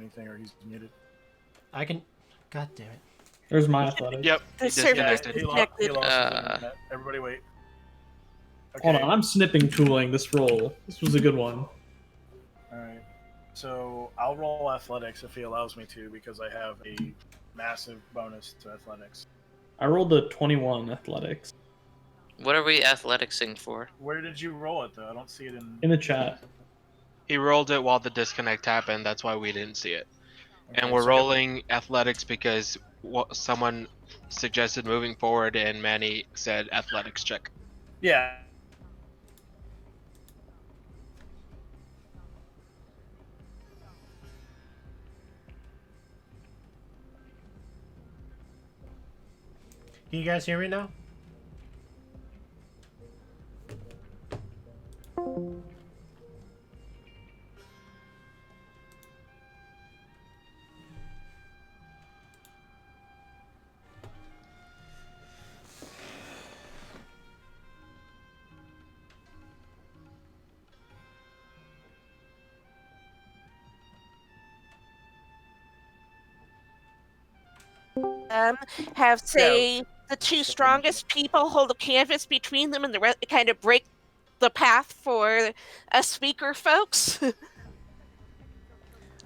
anything, or he's muted. I can. God damn it. There's my athletics. Yep, The he server disconnected. He lost his internet. Everybody wait. Okay. Hold on, I'm snipping tooling this roll. This was a good one. Alright. So I'll roll athletics if he allows me to, because I have a massive bonus to athletics. I rolled a 21 athletics. What are we athleticsing for? Where did you roll it, though? I don't see it In the chat. He rolled it while the disconnect happened. That's why we didn't see it. Okay, And we're so- rolling athletics because someone suggested moving forward, and Manny said athletics check. Yeah. Can you guys hear me now? Have say the two strongest people hold a canvas between them and the rest kind of break the path for us speaker folks.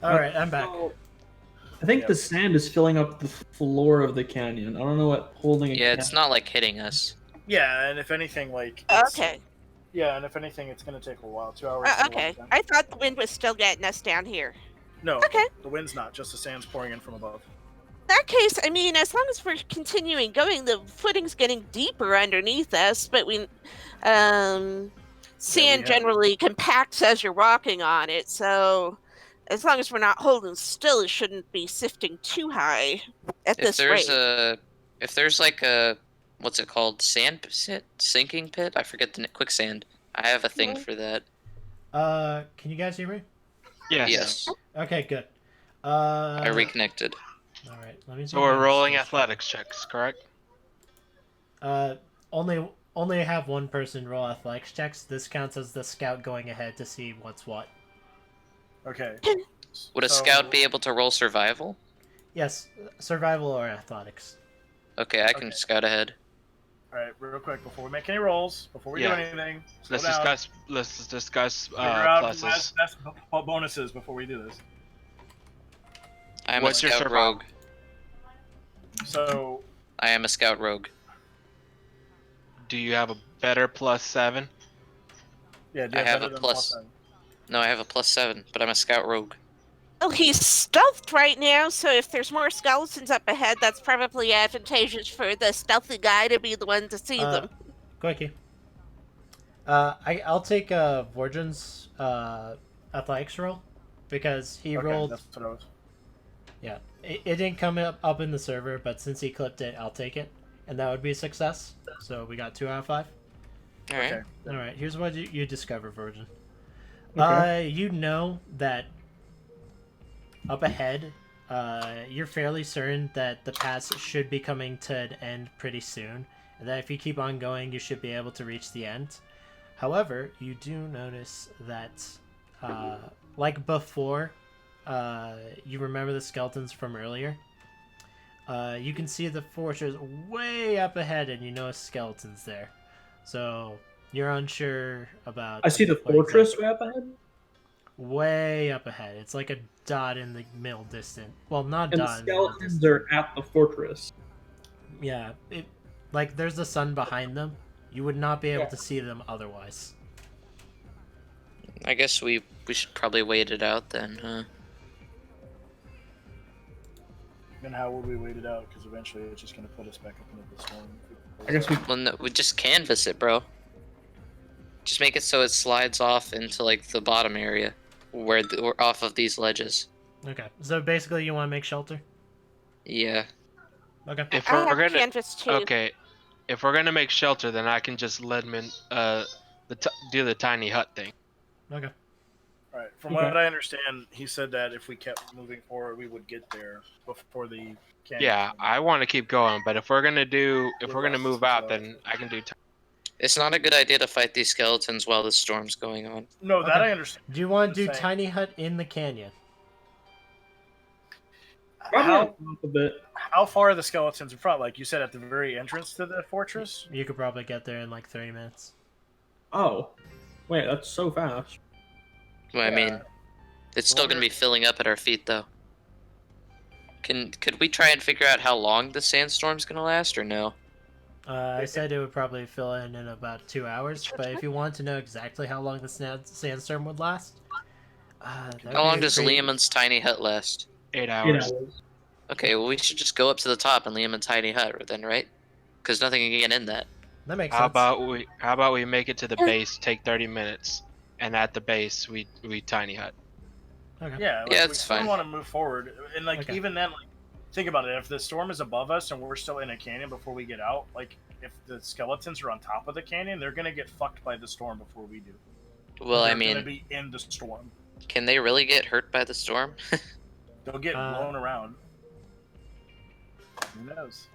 Alright, I'm back. I think the sand is filling up the floor of the canyon. I don't know what holding a Yeah, it's not like hitting us. Yeah, and if anything, like... it's- Okay. Yeah, and if anything, it's going to take a while. 2 hours. to Okay. one time. I thought the wind was still getting us down here. No, Okay. the wind's not. Just the sand's pouring in from above. In that case, I mean, as long as we're continuing going, the footing's getting deeper underneath us, but sand have- generally compacts as you're walking on it, so as long as we're not holding still, it shouldn't be sifting too high at If this rate. if there's like a, what's it called, sand pit, sinking pit? I forget the quicksand. I have a thing for that. Can you guys hear me? Yes. Yes, Okay, good. I reconnected. Alright, let me see. So we're rolling athletics checks, correct? Only have one person roll athletics checks. This counts as the scout going ahead to see what's what. Okay. Would a So- scout be able to roll survival? Yes, survival or athletics. Okay, I can Okay. scout ahead. Alright, real quick, before we make any rolls, before we Yeah. do anything, slow Let's down. discuss Figure out pluses. best bonuses before we do this. I'm What's a your scout survival? rogue. So, I am a scout rogue. Do you have a better +7? yeah, do I you have better a than plus. +7? No, I have a +7, but I'm a scout rogue. Well, he's stealthed right now, so if there's more skeletons up ahead, that's probably advantageous for the stealthy guy to be the one to see them. Quickie. I'll take Vorjan's athletics roll because he Okay, rolled. that's what I was. Yeah, it didn't come up in the server, but since he clipped it, I'll take it, and that would be a success. So we got 2 out of 5. All right. Okay. All right, here's what you discover, Virgin. Okay. You know that up ahead, you're fairly certain that the pass should be coming to an end pretty soon, and that if you keep on going, you should be able to reach the end. However, you do notice that, like before, you remember the skeletons from earlier? You can see the fortress way up ahead, and you know skeletons there. So you're unsure about. I see the what fortress exactly- way up ahead. Way up ahead. It's like a dot in the middle distant. Well, not And the dot in the middle skeletons distant. are at the fortress. Yeah, like there's the sun behind them. You would not be able Yeah. to see them otherwise. I guess we should probably wait it out then, huh? Then how would we wait it out? Because eventually it's just going to put us back up into the storm. I guess we. Well, no, we just canvas it, bro. Just make it so it slides off into like the bottom area, where we're off of these ledges. Okay, so basically you want to make shelter? Yeah. Okay. If I we're have gonna canvas too. okay, if we're gonna make shelter, then I can just let him in. Do the tiny hut thing. Okay. Right. From Okay. what I understand, he said that if we kept moving forward, we would get there before the canyon. Yeah, I want to keep going, but if we're gonna move out, So- then I can do. It's not a good idea to fight these skeletons while the storm's going on. No, that Okay. I understand. Do you want to do Just saying. tiny hut in the canyon? Probably how on top a bit. how far are the skeletons in front? Like you said, at the very entrance to the fortress. You could probably get there in like 30 minutes. Oh, wait, that's so fast. Well, I Yeah. mean, it's still gonna be filling up at our feet though. Could we try and figure out how long the sandstorm's gonna last, or no? I said it would probably fill in about 2 hours, but if you want to know exactly how long the sandstorm would last, that would How long be does pretty- Liamon's tiny hut last? 8 You hours. know, Okay, well we should just go up to the top and Liamon's tiny hut then, right? Because nothing can get in that. That makes How sense. about we make it to the base, take 30 minutes, and at the base we tiny hut. Okay. Yeah, Yeah, we it's still fine. want to move forward, and like Okay. even then, like think about it. If the storm is above us and we're still in a canyon before we get out, like if the skeletons are on top of the canyon, they're gonna get fucked by the storm before we do. Well, They're I mean, gonna be in the storm. can they really get hurt by the storm? They'll get Uh, blown around. Who knows?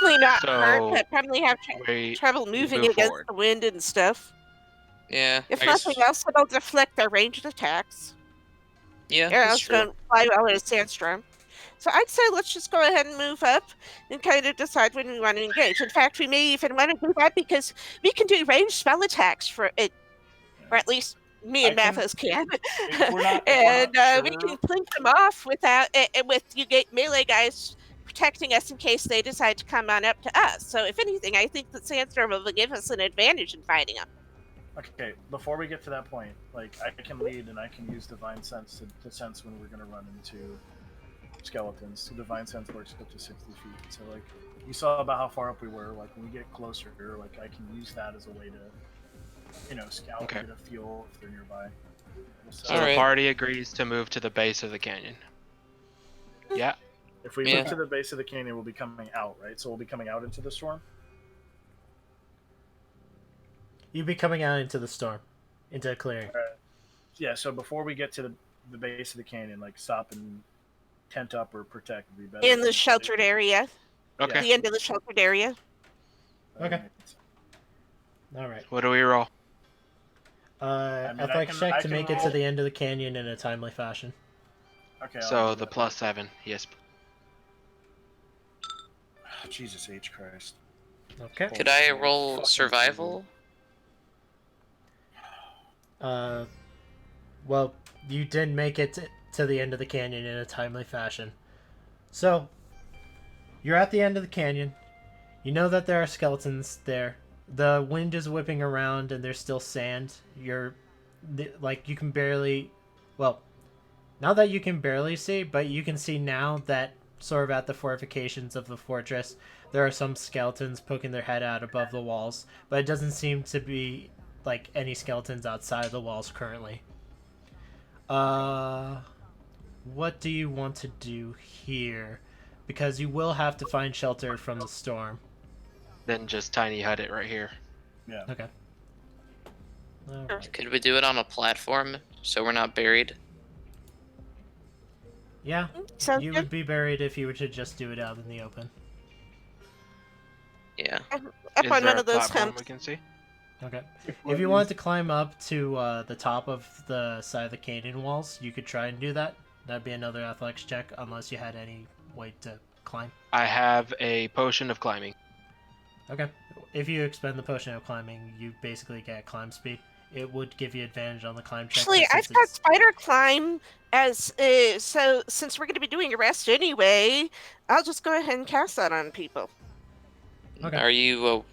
Probably not So, hurt, but probably have We trouble moving move against forward. the wind and stuff. Yeah. If I guess- nothing else, it'll deflect their ranged attacks. Yeah, Or that's else true. don't fly well in a sandstorm. So I'd say let's just go ahead and move up and kind of decide when we want to engage. In fact, we may even want to do that because we can do ranged spell attacks for it, or at least me and I can- Mathis can. If we're not and we sure- can blink them off without with you get melee guys protecting us in case they decide to come on up to us. So if anything, I think that Sandstorm will give us an advantage in fighting them. Okay, before we get to that point, like I can lead and I can use divine sense to sense when we're gonna run into skeletons. So divine sense works up to 60 feet. So like you saw about how far up we were. Like when we get closer, like I can use that as a way to, scout Okay. and get a feel if they're nearby. So So the Alright. party agrees to move to the base of the canyon. Yeah. if we Yeah. move to the base of the canyon, we'll be coming out, right? So we'll be coming out into the storm. You'd be coming out into the storm, into a clearing. Yeah. So before we get to the base of the canyon, like stop and tent up or protect would be better. In the sheltered area, Okay. the end of the sheltered area. Okay. All right. What do we roll? mean, I Athletics can- check I to can make it to roll- the end of the canyon in a timely fashion. Okay. I'll So do the that. +7. Yes. Jesus H Christ. Okay. Could I Fucking roll survival? Well, you did make it to the end of the canyon in a timely fashion. So, you're at the end of the canyon. You know that there are skeletons there. The wind is whipping around and there's still sand. You can barely, well, not that you can barely see, but you can see now that sort of at the fortifications of the fortress, there are some skeletons poking their head out above the walls, but it doesn't seem to be like any skeletons outside of the walls currently. What do you want to do here? Because you will have to find shelter from the storm. Then just tiny hut it right here. Yeah. Okay. Alright. Could we do it on a platform so we're not buried? Yeah, Sounds you good. would be buried if you were to just do it out in the open. Yeah. Up Is on there one a of those platform humps. we can see? Okay. If you want to climb up to the top of the side of the canyon walls, you could try and do that. That'd be another athletics check, unless you had any way to climb. I have a potion of climbing. Okay. If you expend the potion of climbing, you basically get climb speed. It would give you advantage on the climb check. Actually, but I've since got it's- spider climb as so since we're going to be doing a rest anyway, I'll just go ahead and cast that on people. Okay. Are you?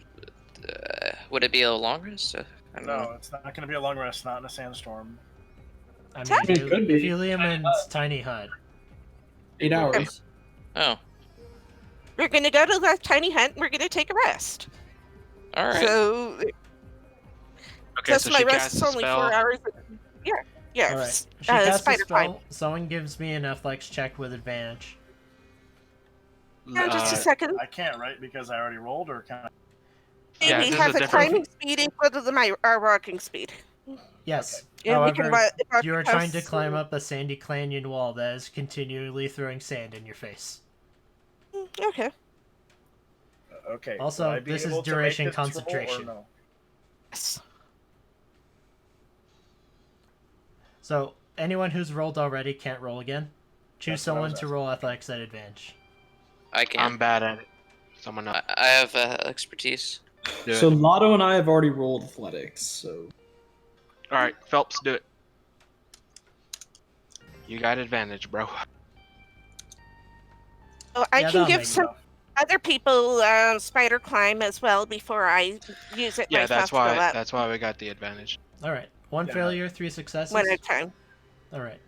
Would it be a long rest? I don't No, know. it's not going to be a long rest. Not in a sandstorm. I mean, Technically, if it could be. you Liamon's tiny hut. 8 hours. Oh, We're going to go to that tiny hut and we're going to take a rest. all right. So Okay, since so my she rest casts is a only spell. 4 hours. Yeah. All right. She casts a spider climb. spell. Someone gives me an athletics check with advantage. Yeah, just a Uh, second. I can't, right? Because I already rolled, or can I? Yeah, we this is have a a different- climbing speed equal to our walking speed. Yes. Yeah, we can However, walk you are trying to across- climb up a sandy canyon wall that is continually throwing sand in your face. Okay. Okay. Also, would I be this is able to make duration this roll or concentration. no? Yes. So anyone who's rolled already can't roll again. Choose That's what I someone was to roll athletics at advantage. I can. I'm bad at it. Someone else. I have expertise. Do So it. Lotto and I have already rolled athletics, so All right, Phelps, do it. You got advantage, bro. Oh, I Yeah, can that'll give make some other people spider climb as well before I use it. Yeah, right that's off to go why. up, That's why we got the advantage. All right. One Yeah. failure, 3 successes. one at a time. All right.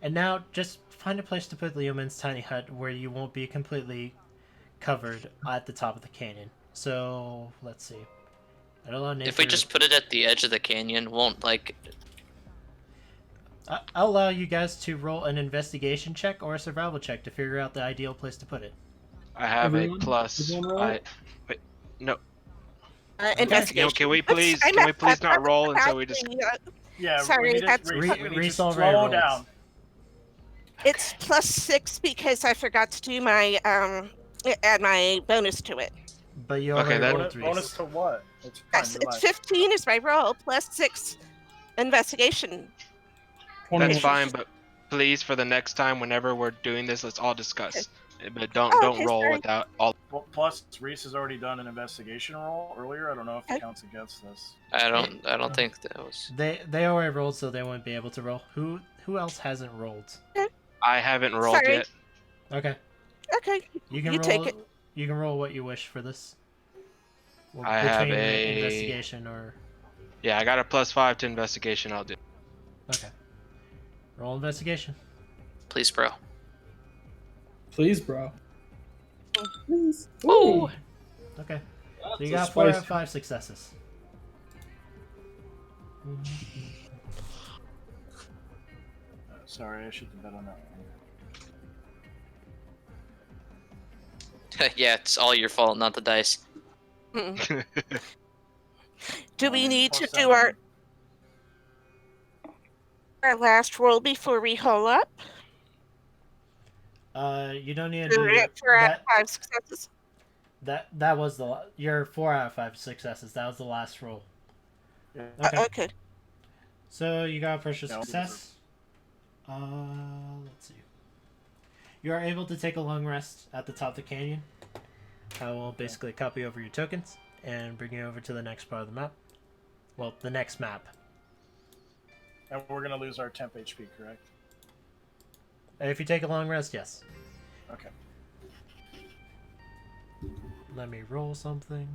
And now just find a place to put Leoman's tiny hut where you won't be completely covered at the top of the canyon. So let's see. If we just put it at the edge of the canyon, won't like. I'll allow you guys to roll an investigation check or a survival check to figure out the ideal place to put it. I have Everyone? a plus. Everyone roll it? Wait, no. Investigation. Can we Oops, please? I Can we messed please up. not roll until we just? Actually, Yeah, Sorry, we need to, that's- we need to Reese already slow rolled. down. It's +6 because I forgot to do my add my bonus to it. But you Okay, already that- rolled Bonus 3. to what? It's fine, Yes, relax. it's 15 is my roll +6 investigation. 21. That's fine, but please, for the next time, whenever we're doing this, let's all discuss. But don't Oh, don't okay, roll sorry. without all. Well, plus, Reese has already done an investigation roll earlier. I don't know if Okay. it counts against this. I don't think that was. They already rolled, so they won't be able to roll. Who else hasn't rolled? I haven't rolled Sorry. yet. Okay. Okay, You can You roll. take it. You can roll what you wish for this. Well, I have between a- investigation or Yeah, I got a +5 to investigation. I'll do. okay. Roll investigation. Please, bro. Please, bro. Please. Oh. Okay. That's So you a got 4 out spicy- of 5 successes. Sorry, I should have bet on that one. Yeah, it's all your fault, not the dice. Mm. Do we Fine, need to plus do our 7. last roll before we hole up? You don't need to do For that. 5 successes. That was your 4 out of 5 successes. That was the last roll. Yeah. Okay. Okay. So you got a partial Yeah, I'll do success. Let's see. You are able to take a long rest at the top of the canyon. I will basically copy over your tokens and bring you over to the next part of the map. Well, the next map. And we're gonna lose our temp HP, correct? If you take a long rest, yes. Okay. Let me roll something.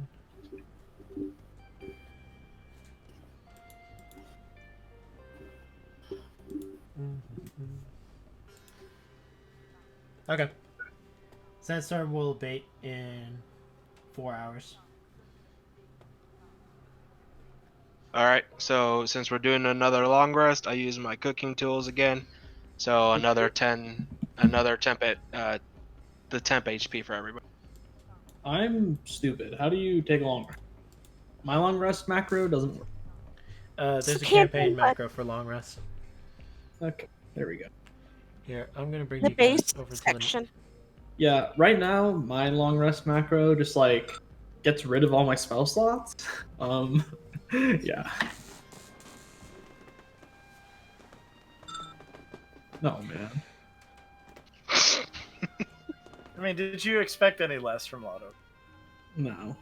Okay. Sandstorm will abate in 4 hours. All right. So since we're doing another long rest, I use my cooking tools again. So another temp at the temp HP for everybody. I'm stupid. How do you take a long rest? My long rest macro doesn't work. There's a campaign campaign button. macro for long rest. Okay, there we go. Here, I'm gonna bring The you guys base over to section. Yeah, right now my long rest macro just like gets rid of all my spell slots. Yeah. No man. I mean, did you expect any less from Lotto? No.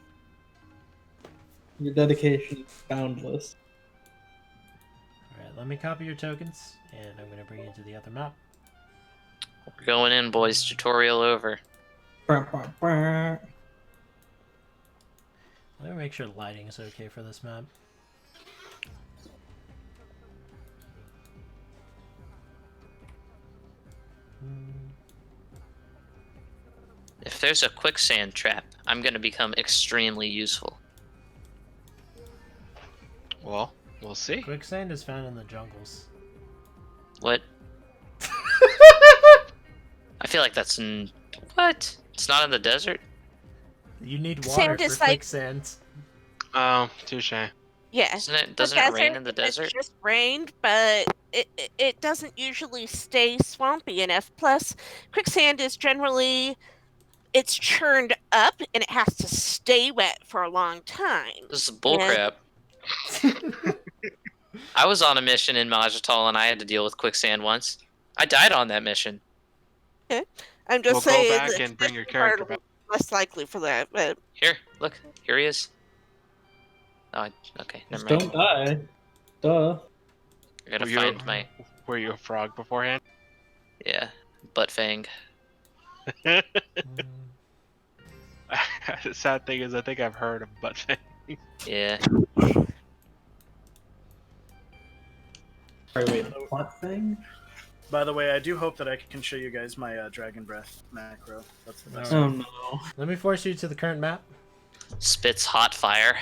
Your dedication is boundless. Alright, let me copy your tokens, and I'm gonna bring you to the other map. We're going in, boys. Tutorial over. Brr, brr, brr. Let me make sure lighting is okay for this map. If there's a quicksand trap, I'm gonna become extremely useful. Well, we'll see. Quicksand is found in the jungles. What? I feel like that's what? It's not in the desert. You need water Sand for is like- quicksand. Oh, touche. Yeah. Doesn't it rain in the It desert? just rained, but it doesn't usually stay swampy enough. Plus, quicksand is generally it's churned up and it has to stay wet for a long time. This is bullcrap. I was on a mission in Majatol and I had to deal with quicksand once. I died on that mission. I'm We'll just go saying back that and bring your are character back. less likely for that. But Here, look. Here he is. Oh, okay. Just Never mind. don't die. Duh. I gotta Were you- find my Were you a frog beforehand? butt fang. Mm, The sad thing is, I think I've heard of butt fang. Yeah. Sorry, wait, what thing? By the way, I do hope that I can show you guys my Dragon Breath macro. That's the best. Oh no. Let me force you to the current map. Spits hot fire.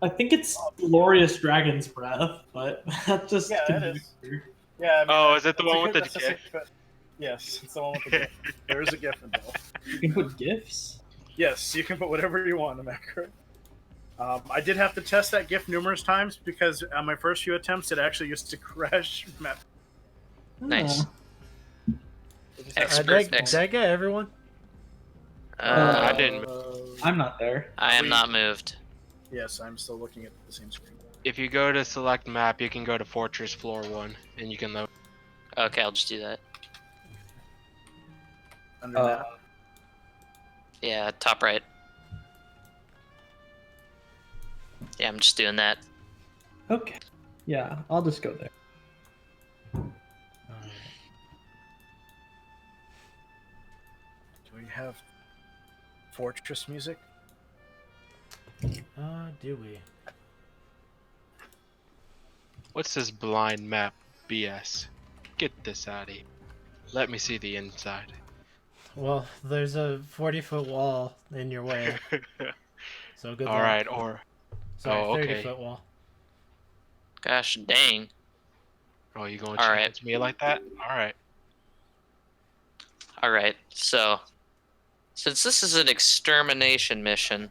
I think it's Glorious Dragon's Breath, but that just Yeah, can it be is. weird. Yeah. I mean, Oh, is it the that's a one with good- the that's a GIF? sick- but- Yes, it's the one with the GIF. There is a GIF involved. You can put GIFs. Yes, you can put whatever you want in macro. I did have to test that GIF numerous times because on my first few attempts, it actually used to crash map. Nice. It just had Expert, to- Did I get everyone? I didn't. I'm not there. I am not moved. Yes, I'm still looking at the same screen. If you go to select map, you can go to Fortress Floor 1, and you can load. Okay, I'll just do that. Under Uh, that. Yeah, top right. Yeah, I'm just doing that. Okay. Yeah, I'll just go there. Alright. Do we have Fortress music? Do we? What's this blind map BS? Get this out of here. Let me see the inside. Well, there's a 40-foot wall in your way, so good luck. Alright, or. Sorry, Oh, okay. 30-foot wall. Gosh dang. Oh, you going All to right. challenge me like that? Alright. Alright, so since this is an extermination mission,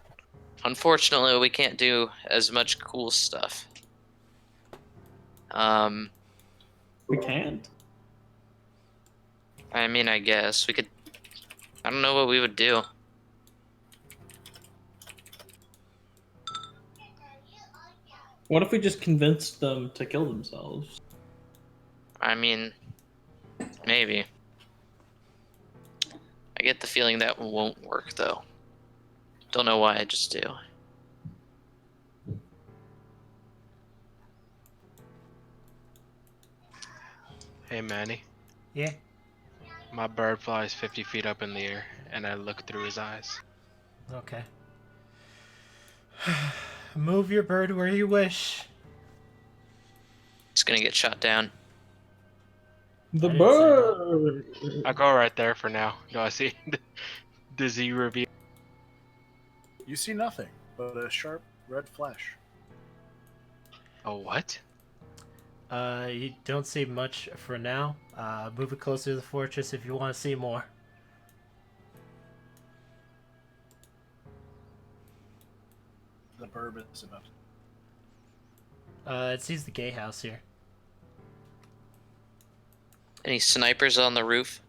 unfortunately we can't do as much cool stuff. We can't. I mean, I guess we could. I don't know what we would do. What if we just convinced them to kill themselves? I mean, maybe. I get the feeling that won't work though. Don't know why, I just do. Hey, Manny. Yeah. My bird flies 50 feet up in the air, and I look through his eyes. Okay. Move your bird where you wish. It's gonna get shot down. The I didn't say bird! I go right there for now. Do I see the Z reveal? You see nothing but a sharp red flash. Oh, what? You don't see much for now. Move it closer to the fortress if you want to see more. The burb is about. It sees the gatehouse here. Any snipers on the roof?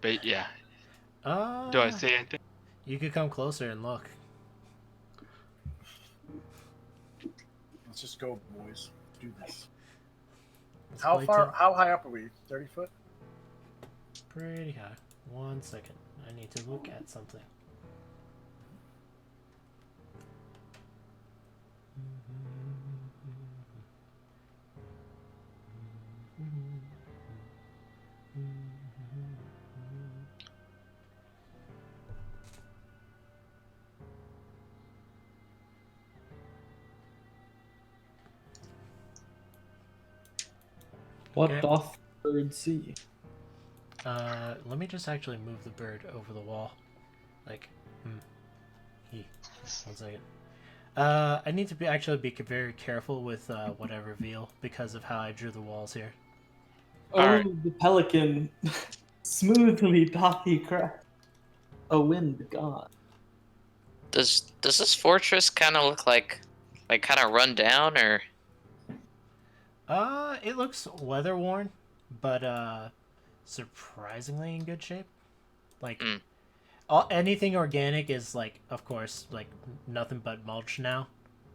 But yeah. Uh, Do I see anything? You could come closer and look. Let's just go, boys. Do this. Let's How play far? to- How high up are we? 30 foot? Pretty high. 1 second. I need to look at something. What Okay. doth the bird see? Let me just actually move the bird over the wall. Like, he. 1 second. I need to be very careful with what I reveal because of how I drew the walls here. Oh, Alright. the pelican. Smoothly doth he crack. A wind gone. Does this fortress kind of look like kind of run down, or It looks weather worn, but surprisingly in good shape. Like, Mm. anything organic is like, of course, like nothing but mulch now,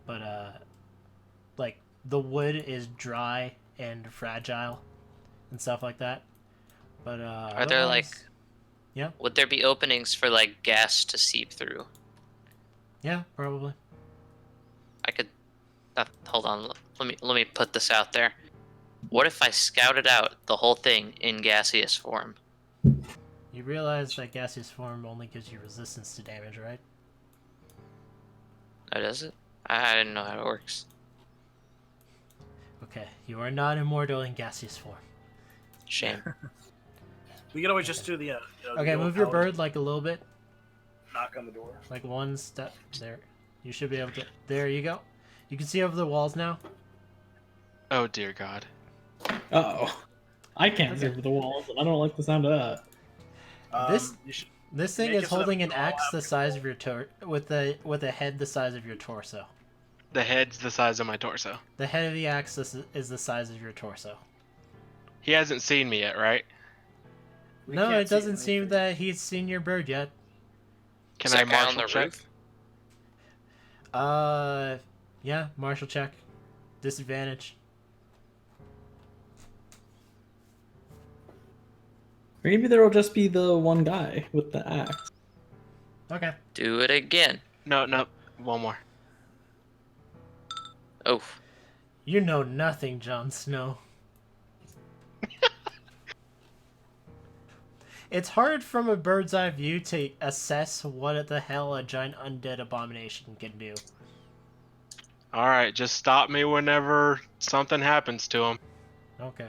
but like the wood is dry and fragile, and stuff like that. But Are there like? otherwise- Yeah. Would there be openings for like gas to seep through? Yeah, probably. I could. Hold on. Let me put this out there. What if I scouted out the whole thing in gaseous form? You realize that gaseous form only gives you resistance to damage, right? Oh, does it? I didn't know how it works. Okay, you are not immortal in gaseous form. Shame. We could always just do the. Okay, move your bird like a little bit, Knock on the door. like one step. There, you should be able to. There you go. You can see over the walls now. Oh dear God. Uh-oh. I can't see over the walls, and I don't like the sound of that. This- You should, This thing Make is it so that holding an we all axe have the size of your with a head the size of your torso. The head's the size of my torso. The head of the axe is the size of your torso. He hasn't seen me yet, right? we No, can't it see doesn't seem anything. that he's seen your bird yet. Can Is I that guy on marshal the check? roof? Yeah, martial check. Disadvantage. Maybe there will just be the one guy with the axe. Okay. Do it again. No, one more. Oh, You know nothing, Jon Snow. It's hard from a bird's eye view to assess what the hell a giant undead abomination can do. All right, just stop me whenever something happens to him. Okay.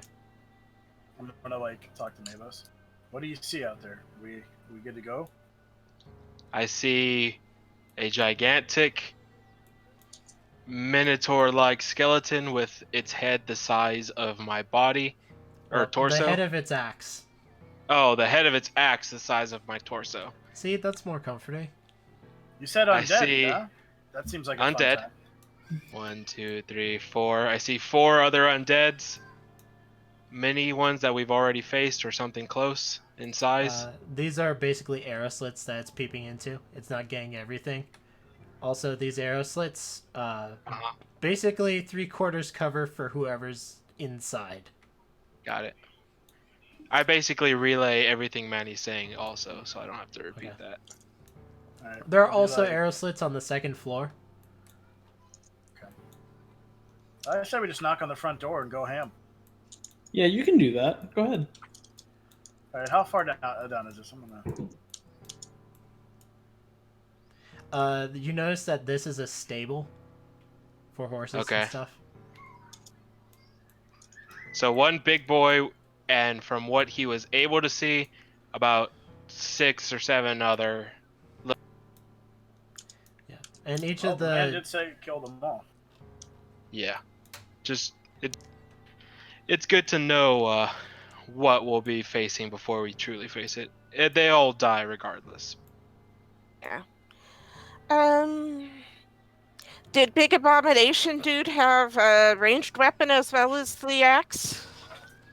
I'm gonna like talk to Mavis. What do you see out there? We good to go? I see a gigantic minotaur-like skeleton with its head the size of my body or Well, torso. The head of its axe. Oh, the head of its axe the size of my torso. See, that's more comforting. You said I undead, see yeah? That seems like a undead. Fun time. 1, 2, 3, 4. I see 4 other undeads. Many ones that we've already faced or something close in size. These are basically arrow slits that it's peeping into. It's not getting everything. Also, these arrow slits, Uh-huh. basically 3/4 cover for whoever's inside. Got it. I basically relay everything Manny's saying also, so I don't have to repeat Okay. that. Alright, There are we'll do also that. arrow slits on the second floor. I say we just knock on the front door and go ham. Yeah, you can do that. Go ahead. Alright, how far down is this? I'm gonna. You notice that this is a stable for horses Okay. and stuff. So one big boy, and from what he was able to see, about 6 or 7 other. Yeah, and each Oh, of the man the did say kill them all. Yeah, just it's good to know what we'll be facing before we truly face it. They all die regardless. Did Big Abomination Dude have a ranged weapon as well as the axe?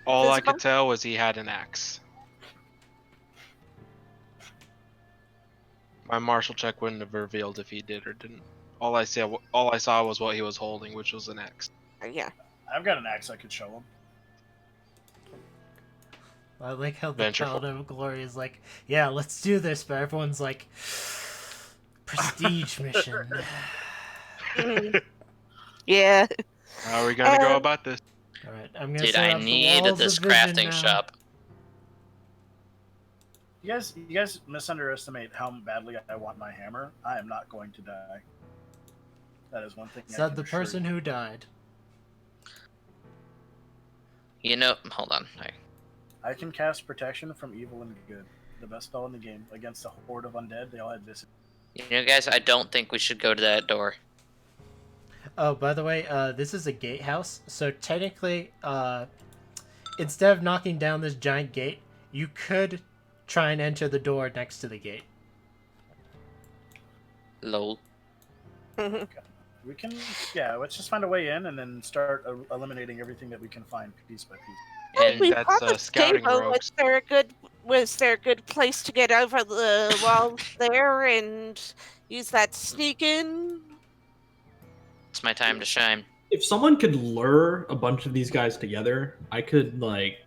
All I Physical? could tell was he had an axe. My martial check wouldn't have revealed if he did or didn't. All I saw was what he was holding, which was an axe. Yeah. I've got an axe I could show him. I like how the Vengeful. Paladin of Glory is like, yeah, let's do this, but everyone's like, prestige mission. Yeah. How are we gonna go Um, about this? All right, I'm gonna dude, set I up the need walls this of vision crafting now. shop. You guys misunderestimate how badly I want my hammer. I am not going to die. That is one thing. I Said can the assure person you. who died. You know, hold on. I can cast protection from evil and good. The best spell in the game against a horde of undead. They all had this. You know, guys, I don't think we should go to that door. Oh, by the way, this is a gatehouse, so technically, instead of knocking down this giant gate, you could try and enter the door next to the gate. Lol. We can, yeah. Let's just find a way in and then start eliminating everything that we can find piece by piece. I And think We that's found the scouting stable. rogues. Was there a good place to get over the wall there and use that sneak in? it's my time to shine. If someone could lure a bunch of these guys together, I could like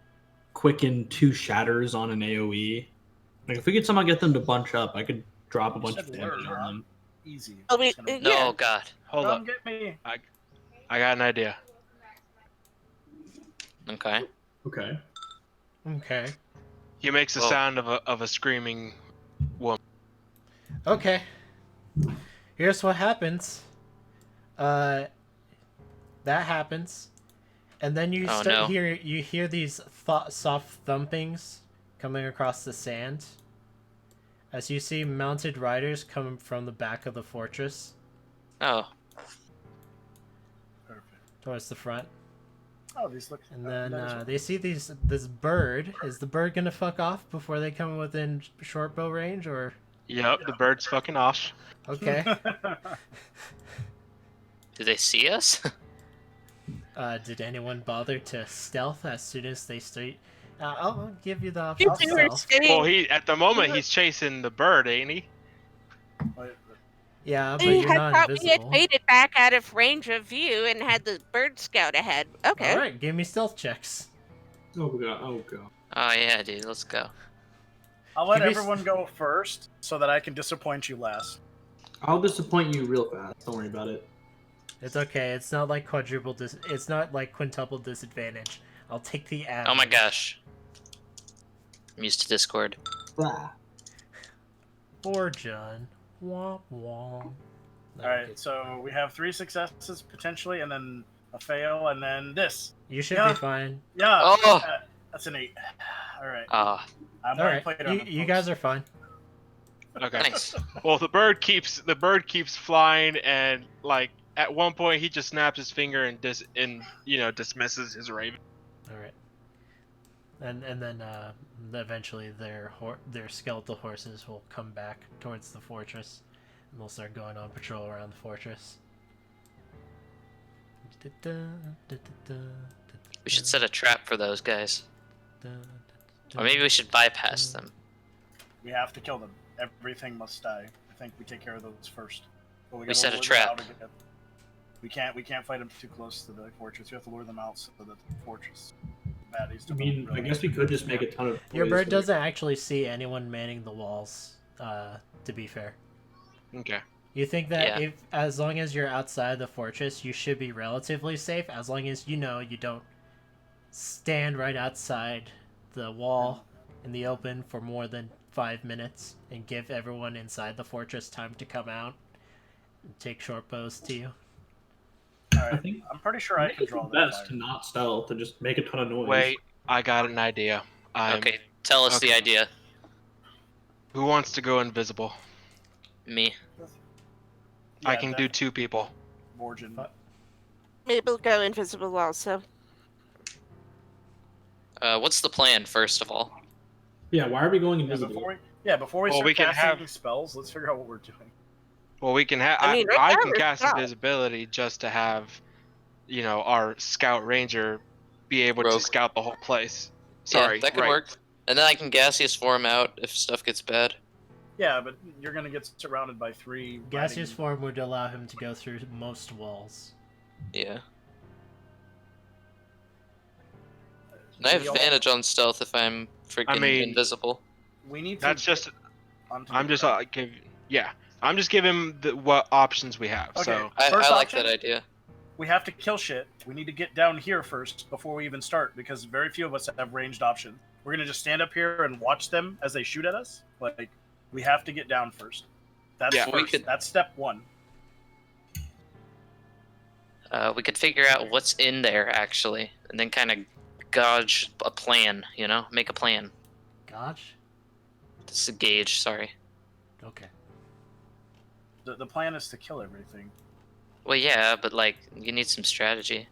quicken 2 shatters on an AoE. Like if we could somehow get them to bunch up, I could drop a bunch of said damage word, on them. Easy. Oh, we- It's gonna be- yeah. No, God. Hold Come up. get me. I got an idea. Okay. Okay. Okay. He makes the Whoa. sound of a screaming woman. Okay. Here's what happens. That happens, and then you Oh, no. you hear these soft thumpings coming across the sand. As you see mounted riders coming from the back of the fortress Oh. Perfect. towards the front, Oh, these look. and then nice. they see this bird. Is the bird gonna fuck off before they come within short bow range, or Yep, the bird's fucking off. okay? Do they see us? Did anyone bother to stealth as soon as they start? I'll give you the You option. two are Stealth. staying. Well, at the moment he's chasing the bird, ain't he? Wait, Yeah, but We you're had not thought we had invisible. made it back out of range of view and had the bird scout ahead. Okay. All right, give me stealth checks. Oh god. Oh god. Oh yeah, dude. Let's go. I'll let Give me s- everyone go first so that I can disappoint you last. I'll disappoint you real fast. Don't worry about it. It's okay. It's not like it's not like quintuple disadvantage. I'll take the average. Oh my gosh. I'm used to Discord. Ah. Poor John. Wah wah. All right, so we have 3 successes potentially, and then a fail, and then this. You should Yeah. be fine. Yeah. Oh. That's an 8. All right. Ah, I'm All gonna right, play it on the you post. guys are fine. Okay. nice. Well, the bird keeps flying, and like at one point he just snaps his finger and dismisses his raven. All right. And then eventually their skeletal horses will come back towards the fortress, and they'll start going on patrol around the fortress. We should set a trap for those guys. Or maybe we should bypass them. We have to kill them. Everything must die. I think we take care of those first. But We gotta set a lure them out trap. again. We can't fight them too close to the fortress. We have to lure them out so that the fortress baddies I don't mean, I really- guess we could just make a ton of. Your noise bird so doesn't actually see anyone manning the walls. To be fair, Okay. you think that Yeah. if as long as you're outside the fortress, you should be relatively safe. As long as you don't stand right outside the wall in the open for more than 5 minutes, and give everyone inside the fortress time to come out and take short bows to you. All I right. think I'm pretty sure I it's can draw that best fire. to not stealth and just make a ton of noise. Wait, I got an idea. Okay, tell us the okay. idea. Who wants to go invisible? Me. I can do 2 people. Borgin. Maybe we'll go invisible also. What's the plan, first of all? Yeah, why are we going Yeah, invisible? before we Well, start we can casting have- spells, let's figure out what we're doing. Well, we can have. I mean, right I now can we're cast not. invisibility just to have, our scout ranger be able to Rogue. scout the whole place. Sorry, yeah, that could right. work. And then I can gaseous form out if stuff gets bad. Yeah, but you're gonna get surrounded by 3 Gaseous riding- form would allow him to go through most walls. Yeah. And I have We all- advantage on stealth if I'm freaking mean- invisible. We need to. That's just. onto I'm the just ground. I'm just giving what options we have. Okay. So I First like option? that idea. We have to kill shit. We need to get down here first before we even start because very few of us have ranged options. We're gonna just stand up here and watch them as they shoot at us. Like we have to get down first. That's Yeah. We first. could- That's step 1. We could figure out what's in there actually, and then kind of gauge a plan. Make a plan. Gosh. This is a gauge. Sorry. Okay. The plan is to kill everything. Well, yeah, but you need some strategy.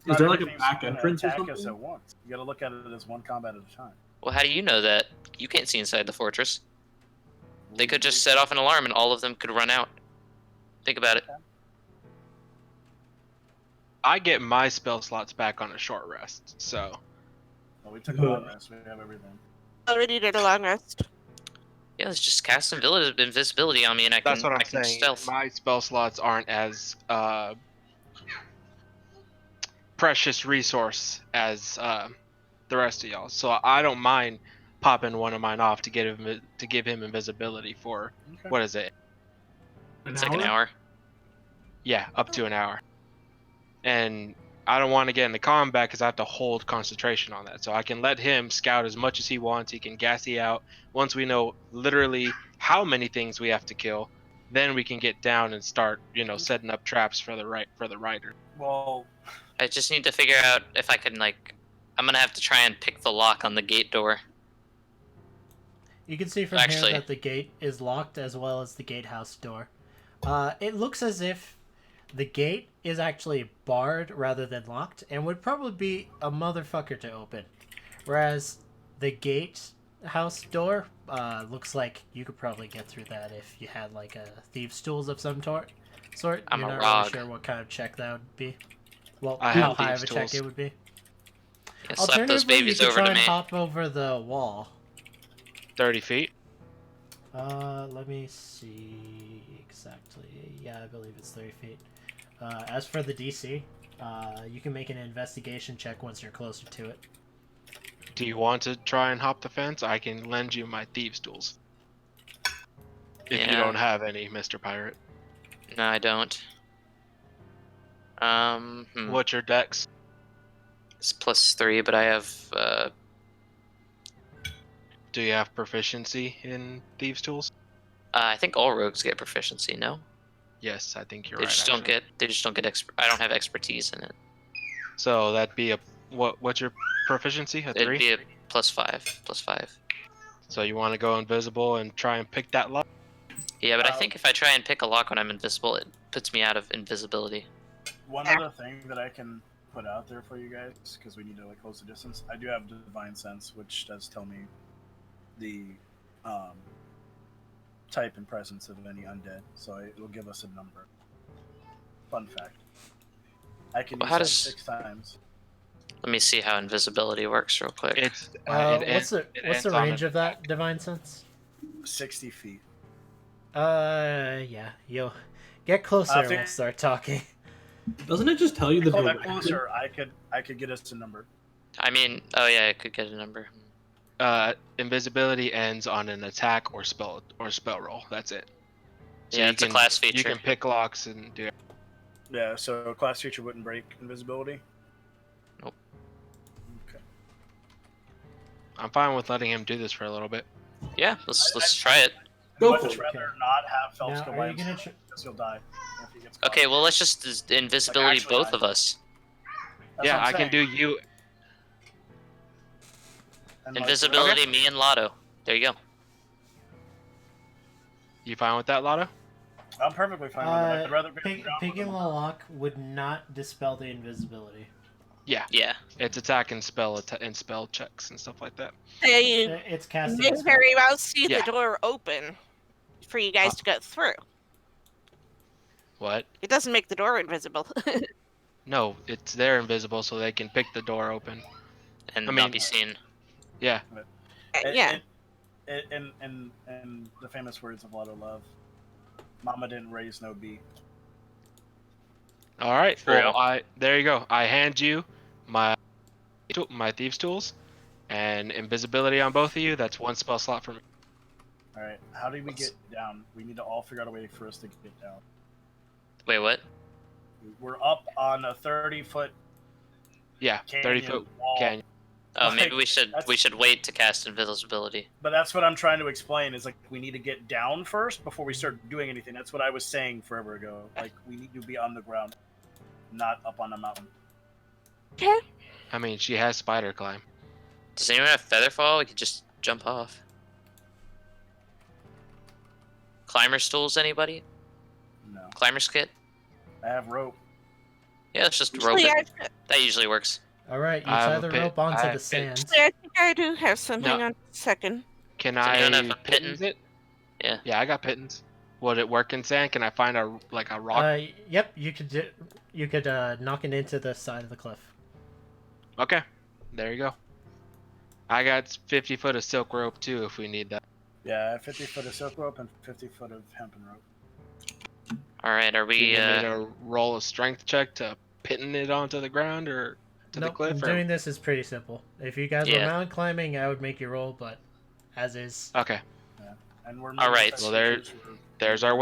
Is there like a everything's back gonna entrance or attack us something? at once. You gotta look at it as one combat at a time. Well, how do you know that? You can't see inside the fortress. They could just set off an alarm and all of them could run out. Think about it. I get my spell slots back on a short rest. So Well, we took a long rest. We have everything. Already did a long rest. Yeah, let's just cast invisibility on me and I can, that's what I'm I can saying. stealth. My spell slots aren't as precious resource as the rest of y'all. So I don't mind popping one of mine off to give him invisibility for Okay. what is it? It's like an hour. Yeah, up to an hour. And I don't want to get into combat because I have to hold concentration on that. So I can let him scout as much as he wants. He can gassy out. Once we know literally how many things we have to kill, then we can get down and start, setting up traps for the rider. Well, I just need to figure out if I can I'm gonna have to try and pick the lock on the gate door. You can see from Actually- here that the gate is locked as well as the gatehouse door. It looks as if the gate is actually barred rather than locked and would probably be a motherfucker to open. Whereas the gatehouse door looks like you could probably get through that if you had like a thieves' tools of some sort. I'm You're a not rogue. really sure what kind of check that would be. Well, I how have high of thieves' a check tools. it would be. Yeah, slap those Alternatively, you babies could over try to and me. hop over the wall. 30 feet. Let me see exactly. Yeah, I believe it's 30 feet. As for the DC, you can make an investigation check once you're closer to it. Do you want to try and hop the fence? I can lend you my thieves' tools. If you Yeah. don't have any, Mr. Pirate. No, I don't. What's your dex? It's +3, but I have Do you have proficiency in thieves' tools? I think all rogues get proficiency. No, Yes, I think you're they right. just don't actually. get. They just don't get. I don't have expertise in it. So that'd be what's your proficiency? A 3? It'd be a +5. +5. So you want to go invisible and try and pick that lock? Yeah, but I think if I try and pick a lock when I'm invisible, it puts me out of invisibility. one other thing that I can put out there for you guys, because we need to like close the distance. I do have Divine Sense, which does tell me the type and presence of any undead, so it will give us a number. Fun fact. I can Well, use how that does- 6 times. Let me see how invisibility works real quick. It's What's the ends on range a- of that divine sense? 60 feet. Yeah, you'll get closer and we'll start talking. Doesn't it just tell you the Call that direction? closer. I could get us a number. I mean, oh yeah, I could get a number. Invisibility ends on an attack or spell roll. That's it. Yeah, you it's a class You feature. can pick locks and do. Yeah, so a class feature wouldn't break invisibility. Nope. Okay. I'm fine with letting him do this for a little bit. Yeah, let's try it. Go I'd for much it. rather not have Now, Felska are by you gonna? himself, because he'll die if he gets caught. Okay, well let's just invisibility actually both die. of us. That's Yeah, what I'm I can do saying. you. And, like, Invisibility, me and Lotto. There you go. You fine with that, Lotto? I'm perfectly fine with it. I'd rather be on the ground with Picking the him. lock would not dispel the invisibility. Yeah, Yeah. it's attack and spell checks and stuff like that. They It's casting. may a spell. very well see Yeah. the door open for you guys to go through. What? It doesn't make the door invisible. No, it's they're invisible, so they can pick the door open. And I not mean- be seen. Yeah. Yeah. In the famous words of Lotto Love, Mama didn't raise no bee. All right. For real. Well, there you go. I hand you my thieves' tools and invisibility on both of you. That's 1 spell slot for me. All right, how do we get down? We need to all figure out a way for us to get down. Wait, what? We're up on a 30-foot Yeah, canyon 30-foot wall. canyon. Oh, maybe Like, we should that's- wait to cast invisibility. But that's what I'm trying to explain. Is like we need to get down first before we start doing anything. That's what I was saying forever ago. Like we need to be on the ground, not up on a mountain. Okay. I mean, she has spider climb. Does anyone have featherfall? We could just jump off. Climber stools, anybody? No, Climber's kit? I have rope. Yeah, let's just rope Actually, it. That usually works. All right, you I have tie a the pit- rope onto I- the sand. I think I do have something No. on second. Can Does I anyone have a pittance it? Yeah. Yeah, I got pittance. Would it work in sand? Can I find a rock? Yep, you could knock it into the side of the cliff. Okay, there you go. I got 50 foot of silk rope too, if we need that. Yeah, I have 50 foot of silk rope and 50 foot of hempen rope. All right, are Do you we? need me to roll a strength check to pitting it onto the ground, or to the Nope, cliff? Or... doing this is pretty simple. If you guys were Yeah. mountain climbing, I would make you roll, but as is. Okay. And we're All right. Well, there's our-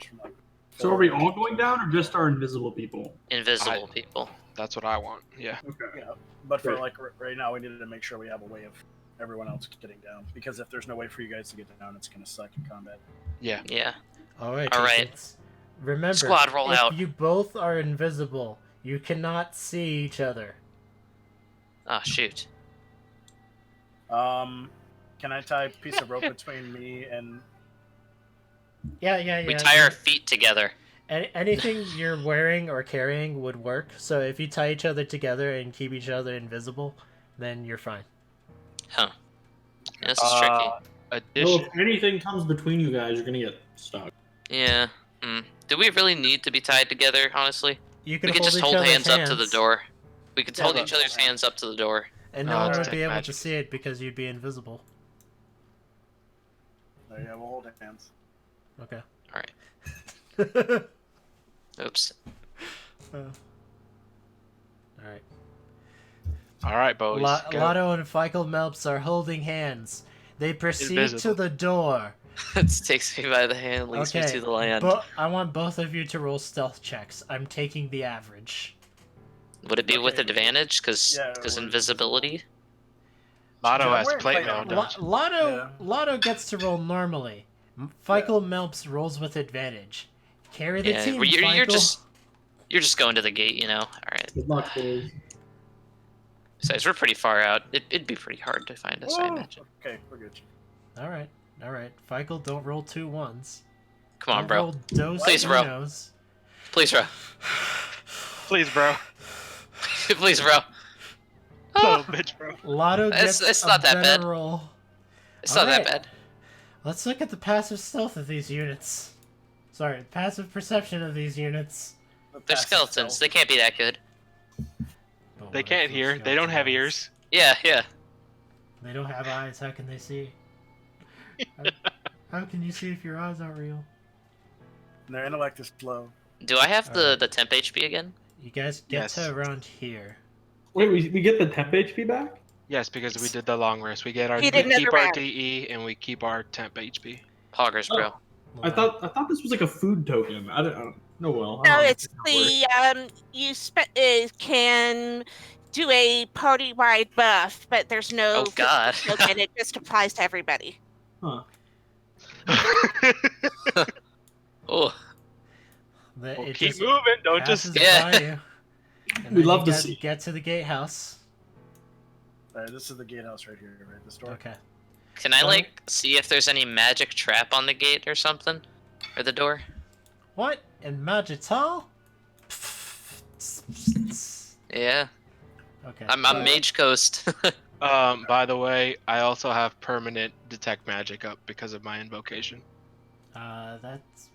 So are we all going down, or just our invisible people? Invisible people. That's what I want. Yeah. Okay. Yeah, but for Right. like right now, we needed to make sure we have a way of everyone else getting down. Because if there's no way for you guys to get down, it's gonna suck in combat. Yeah. Yeah. Alright, All right. kids. Remember, Squad, roll if out. you both are invisible, you cannot see each other. Oh shoot. Can I tie a piece of rope between me and? Yeah. We tie our feet together. Anything you're wearing or carrying would work. So if you tie each other together and keep each other invisible, then you're fine. Huh. Yeah, this is tricky. Well, Addition. if anything comes between you guys, you're gonna get stuck. Yeah. Do we really need to be tied together, honestly? You can We could just each hold other's hands up to the door. We could Yeah, hold but- each other's hands up to the door. and no Oh, one it's would be like able magic. to see it because you'd be invisible. Oh, yeah, we'll hold hands. Okay. Alright. Oops. Alright. All right, boys. go. Lotto and Feigl Melps are holding hands. They proceed to Invisible. the door. It takes me by the hand, leads me Okay, to the land. But I want both of you to roll stealth checks. I'm taking the average. Would it be with Okay. advantage? Because Yeah, it would. invisibility? Lotto Yeah, has we're in plate plate mail, now, don't you? Yeah. Lotto gets to roll normally. Feigl Melps rolls with advantage. Carry the Yeah, team, you're Feigl. you're just going to the gate, you know. All right. Good luck, boys. Besides, we're pretty far out. It'd be pretty hard to find us, I Whoa. imagine. Okay, we're good. Alright. Feigl, don't roll 2 1s. Come on, Don't bro. roll dos Please, bro. unos. Please, bro. Please, bro. Please, bro. Oh, bitch, bro. Lotto It's- gets it's a not that better bad. roll. It's not that Alright. bad. Let's look at the passive stealth of these units. Sorry, passive perception of these units. They're skeletons. They can't be that good. But They what can't if hear. They don't have skeletons? ears. Yeah. They don't have eyes. How can they see? How can you see if your eyes aren't real? And their intellect is low. Do I have Alright. the temp HP again? You guys get Yes. to around here. Wait, we get the temp HP back? Yes, because we did the long rest. We get our He did we keep another our round. DE and we keep our temp HP. Poggers, bro. I thought this was like a food token. I don't know. Well, I No, don't know it's how it works. the you can do a party-wide buff, but there's no Oh, God. token. It just applies to everybody. Huh. Oh, That Well, it keep just moving. Don't passes just. Yeah. by you. And We'd then love you to get, see. get to the gatehouse. This is the gatehouse right here, right? This door. Okay. can I Well- like see if there's any magic trap on the gate or something, or the door? What? In Magital? Yeah, Okay. I'm Mage Coast. By the way, I also have permanent detect magic up because of my invocation. That's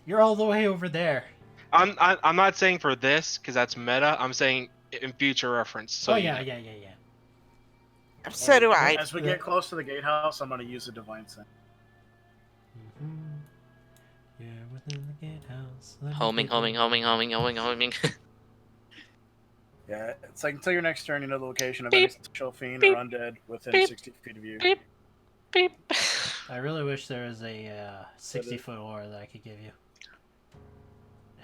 you're all the way over there. I'm not saying for this because that's meta. I'm saying in future reference. So oh you yeah, know. yeah. So do I. As we get close to the gatehouse, I'm going to use a divine sense. Yeah, within the gatehouse. Let me homing, take homing, a- homing, homing, homing, homing. Yeah, it's like until your next turn, you know the location of Beep. any special fiend Beep. or undead within Beep. 60 feet of you. Beep. Beep. I really wish there was a 60-foot ore that I could give you.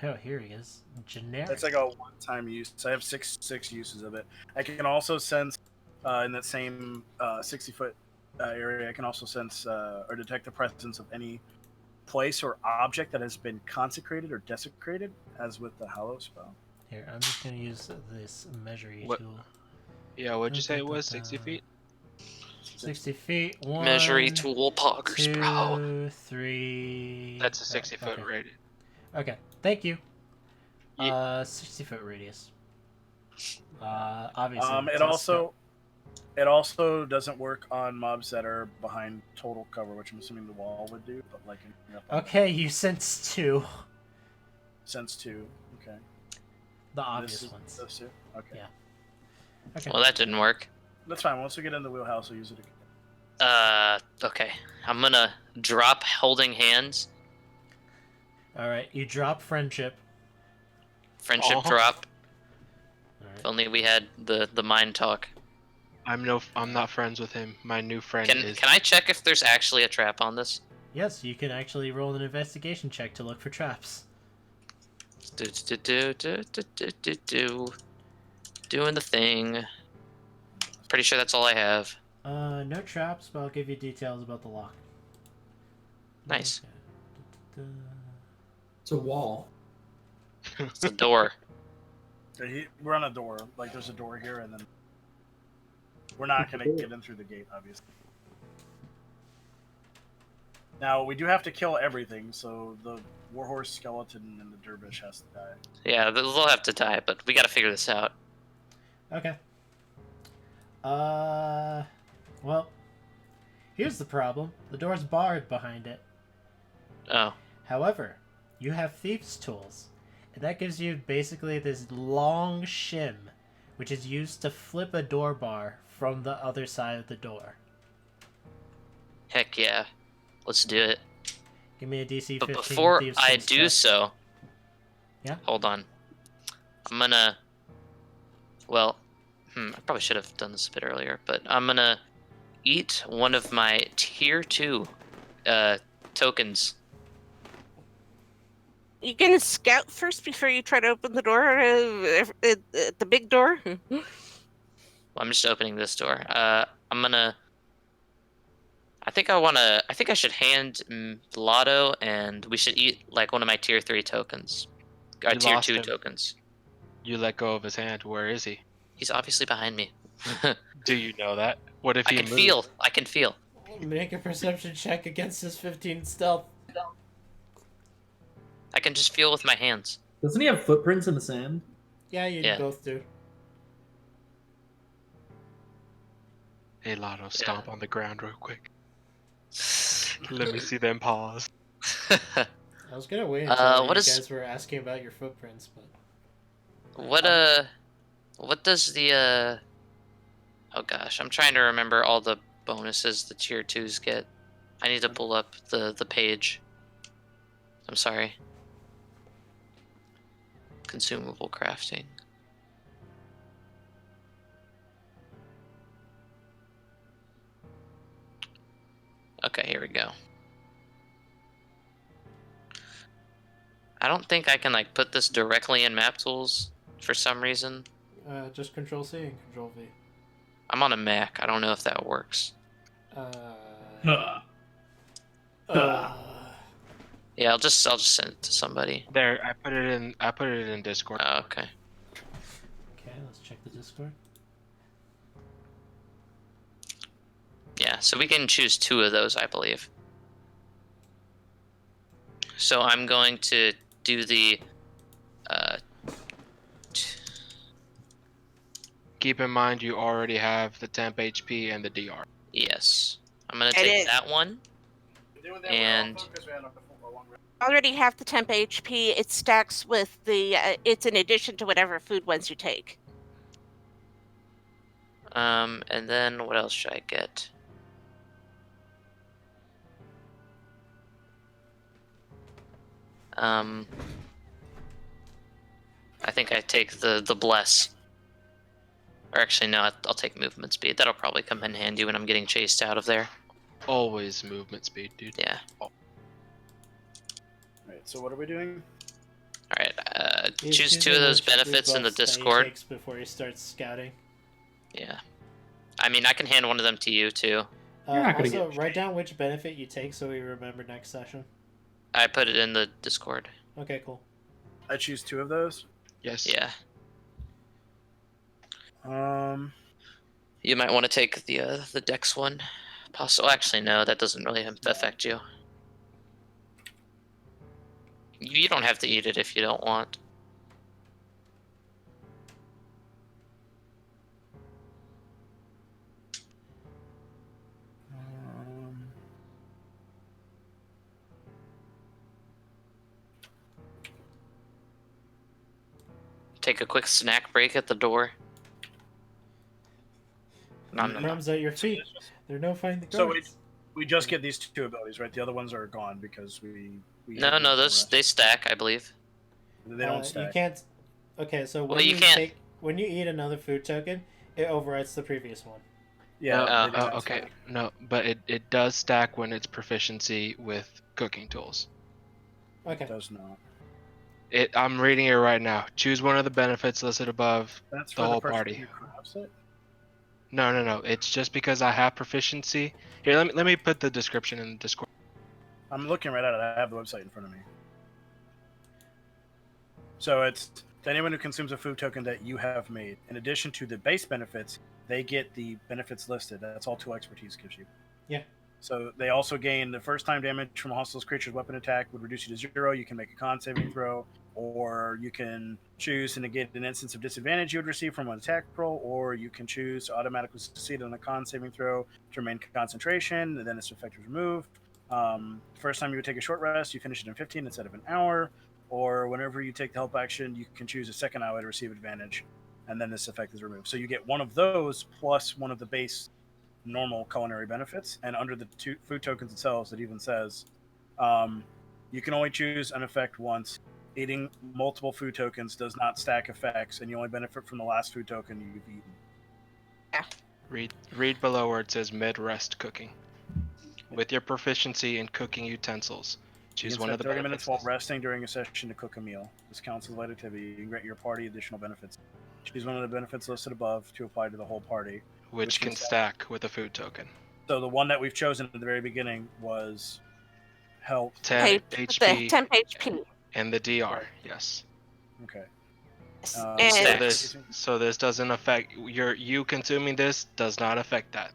Oh, here he is. Generic. It's like a one-time use. I have six uses of it. I can also sense in that same 60-foot area. I can also sense or detect the presence of any place or object that has been consecrated or desecrated, as with the Hallow spell. Here, I'm just gonna use this measuring What- tool. Yeah, what'd you say it was? 60 feet? 60 feet. One, Measuring tool poggers, bro. 2, 3. That's a 60-foot okay. radius. Okay, thank you. Ye- 60-foot radius. Obviously. It also doesn't work on mobs that are behind total cover, which I'm assuming the wall would do. But like, Okay, you sense 2. sense 2. Okay. The obvious This is ones. those 2. Okay. Yeah. Okay. Well, that didn't work. That's fine. Once we get in the wheelhouse, we'll use it again. Okay. I'm gonna drop holding hands. Alright, you drop friendship. Friendship Aw. drop. Alright. If only we had the mind talk. I'm not friends with him. My new friend Can is. I check if there's actually a trap on this? Yes, you can actually roll an investigation check to look for traps. Doing the thing. Pretty sure that's all I have. No traps, but I'll give you details about the lock. Nice. Okay. It's a wall. It's a door. We're on a door. Like, there's a door here, and then we're not going to get in through the gate, obviously. Now, we do have to kill everything, so the warhorse, skeleton, and the dervish has to die. Yeah, they'll have to die, but we gotta figure this out. Okay. Well, here's the problem. The door's barred behind it. Oh. However, you have thieves' tools, and that gives you basically this long shim, which is used to flip a door bar from the other side of the door. Heck yeah. Let's do it. Give me a DC 15 But before thieves' I tools do check. so... Yeah? Hold on. I'm gonna... Well, I probably should have done this a bit earlier, but I'm gonna eat one of my tier 2 tokens. You gonna scout first before you try to open the door? The big door? Well, I'm just opening this door. I'm gonna... I think I should hand Lotto, and we should eat like one of my tier 3 tokens. You Tier lost 2 him. tokens. You let go of his hand. Where is he? He's obviously behind me. Do you know that? What if I he can moved? feel. I can feel. Make a perception check against his 15 stealth. I can just feel with my hands. Doesn't he have footprints in the sand? Yeah, you Yeah. both do. Hey, Lotto, stomp on the ground real quick. Let me see them paws. I was gonna wait until what you is- guys were asking about your footprints, but What does the oh gosh, I'm trying to remember all the bonuses the tier 2s get. I need to pull up the page. I'm sorry. Consumable crafting. Okay, here we go. I don't think I can like put this directly in map tools for some reason. just Control C and Control V. I'm on a Mac. I don't know if that works. Huh. Yeah, I'll just send it to somebody. There, I put it in Discord. Okay. Okay, let's check the Discord. Yeah, so we can choose 2 of those, I believe. So I'm going to do the Keep in mind you already have the temp HP and the DR. yes. I'm gonna It take is. that one. And- Already have the temp HP. It stacks with the. It's in addition to whatever food ones you take. And then what else should I get? I think I take the bless. Or actually, no, I'll take movement speed. That'll probably come in handy when I'm getting chased out of there. Always movement speed, dude. Yeah. Right, so what are we doing? All right. He's Choose 2 choosing of those which benefits in the buffs that he Discord. takes before he starts scouting. Yeah. I mean, I can hand one of them to you too. You're not gonna Also, get- write down which benefit you take so we remember next session. I put it in the Discord. Okay, cool. I choose 2 of those. Yes. Yeah. You You might want to take the Dex one. Actually, no, that doesn't really affect you. You don't have to eat it if you don't want. Take a quick snack break at the door. Nom, nom, nom. Crumbs at your feet. There are no find the So guards. we just get these 2 abilities, right? The other ones are gone because we No, those they stack, I believe. they don't You stack. can't. Okay, so Well, when you can't- take when you eat another food token, it overwrites the previous one. Yeah. they do that okay. stuff. No, but it does stack when it's proficiency with cooking tools. Okay. It does not. I'm reading it right now. Choose one of the benefits listed above. That's The for whole the person party. who crafts it. No. It's just because I have proficiency. Here, let me put the description in the Discord. I'm looking right at it. I have the website in front of me. So it's to anyone who consumes a food token that you have made. In addition to the base benefits, they get the benefits listed. That's all tool expertise gives you. Yeah. So they also gain the first time damage from a hostile creature's weapon attack would reduce you to 0. You can make a con saving throw, or you can choose to negate an instance of disadvantage you would receive from an attack roll, or you can choose to automatically succeed on a con saving throw to remain concentration, and then its effect is removed. First time you would take a short rest, you finish it in 15 instead of an hour, or whenever you take the help action, you can choose a second ally to receive advantage, and then this effect is removed. So you get one of those plus one of the base normal culinary benefits, and under the two food tokens themselves, it even says you can only choose an effect once. Eating multiple food tokens does not stack effects, and you only benefit from the last food token you've eaten. Read below where it says mid-rest cooking. With your proficiency in cooking utensils, choose You can one of spend the 30 benefits. minutes while resting during a session to cook a meal. This counts as light activity. You can grant your party additional benefits. Choose one of the benefits listed above to apply to the whole party. which can stack with a food token. So the one that we've chosen at the very beginning was health. 10 The HP 10 HP. and the DR. Yes. Okay. And Stacks. So this doesn't affect you consuming this does not affect that.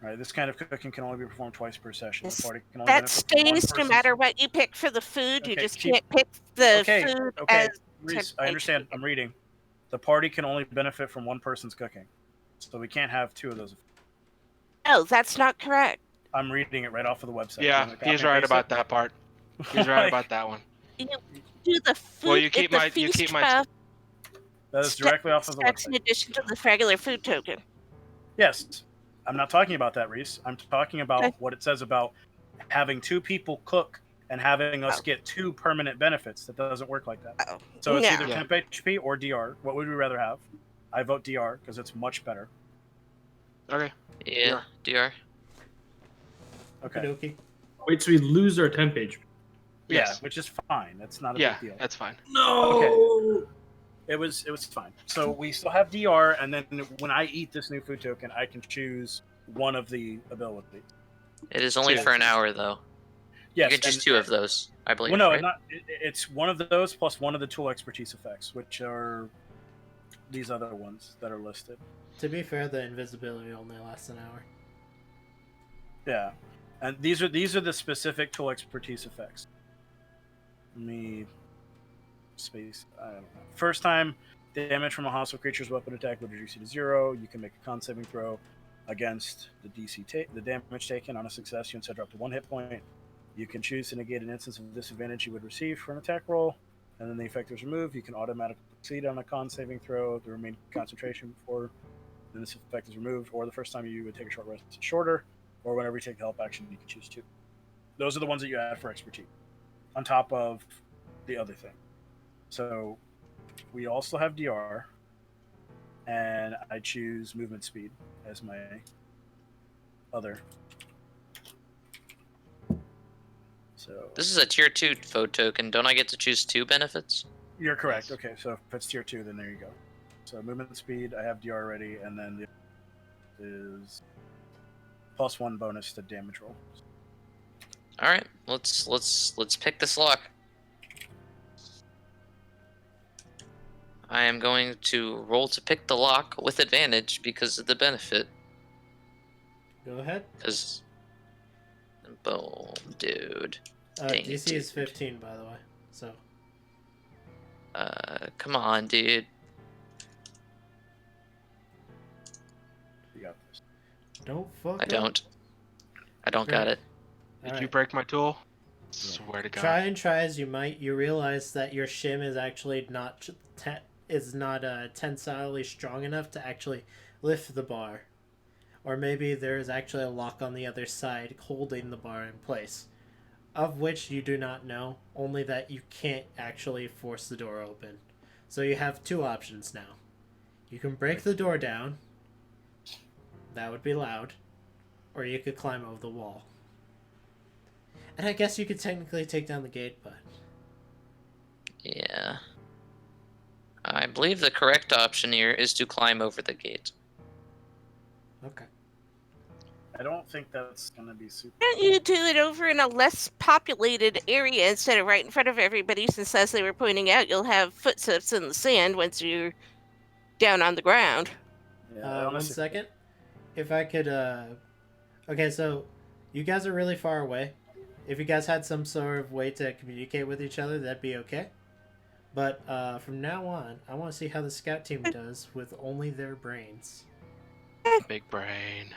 All right. This kind of cooking can only be performed twice per session. The This- party can only that benefit from one stays no person's- matter what you pick for the food. You Okay, just keep- can't pick the Okay. food Okay. as Reese, temp I understand. HP. I'm reading. The party can only benefit from one person's cooking, so we can't have two of those. No, that's not correct. I'm reading it right off of the website. You Yeah, want me to copy he's and right paste about it? that part. He's right Like, about that one. You do the food. Well, you keep the my- you feast keep my- buff That is sta- directly off of the stacks in website. addition to the regular food token. Yes. I'm not talking about that, Reese. I'm talking about Okay. what it says about having two people cook and having us Oh. get two permanent benefits. That doesn't work like that. Oh, So it's no. either Yeah. temp HP or DR. What would we rather have? I vote DR because it's much better. Okay. Yeah, DR. Okay. Okie Wait, so we lose our temp HP? Yeah, Yes. which is fine. That's not a Yeah, big deal. that's fine. No. It was fine. So we still have DR, and then when I eat this new food token, I can choose one of the abilities. It is only Two. for an hour though. Yes, you can choose and- two of those, I believe. Well, no, right? it's one of those plus one of the tool expertise effects, which are these other ones that are listed. To be fair, the invisibility only lasts an hour. Yeah, and these are the specific tool expertise effects. Let me space. I don't know. First time damage from a hostile creature's weapon attack would reduce you to 0. You can make a con saving throw against the the damage taken. On a success, you instead drop to 1 hit point. You can choose to negate an instance of disadvantage you would receive from an attack roll, and then the effect is removed. You can automatically succeed on a con saving throw to remain concentration before then this effect is removed, or the first time you would take a short rest, it's shorter, or whenever you take the help action, you can choose 2. Those are the ones that you add for expertise, on top of the other thing. So we also have DR, and I choose movement speed as my other. So This is a tier 2 food token. Don't I get to choose 2 benefits? you're correct. Yes. Okay, so if it's tier 2, then there you go. So movement speed, I have DR already, and then the is +1 bonus to damage roll. All right, let's pick this lock. I am going to roll to pick the lock with advantage because of the benefit. Go ahead. Because, boom, dude. Dang it, DC is dude. 15, by the way. So Come on, dude. You got this. don't fuck. I don't. I don't got it. Did Alright. you break my tool? Swear to God. Try and try as you might, you realize that your shim is actually not tensilely strong enough to actually lift the bar, or maybe there is actually a lock on the other side holding the bar in place, of which you do not know. Only that you can't actually force the door open. So you have 2 options now. You can break the door down. That would be loud. Or you could climb over the wall. And I guess you could technically take down the gate, but... Yeah. I believe the correct option here is to climb over the gate. Okay. I don't think that's gonna be super. Why don't you do it over in a less populated area instead of right in front of everybody? Since, as they were pointing out, you'll have footsteps in the sand once you're down on the ground. Yeah, I One honestly- second. If I could, Okay, so you guys are really far away. If you guys had some sort of way to communicate with each other, that'd be okay. But from now on, I want to see how the scout team does with only their brains. Big brain.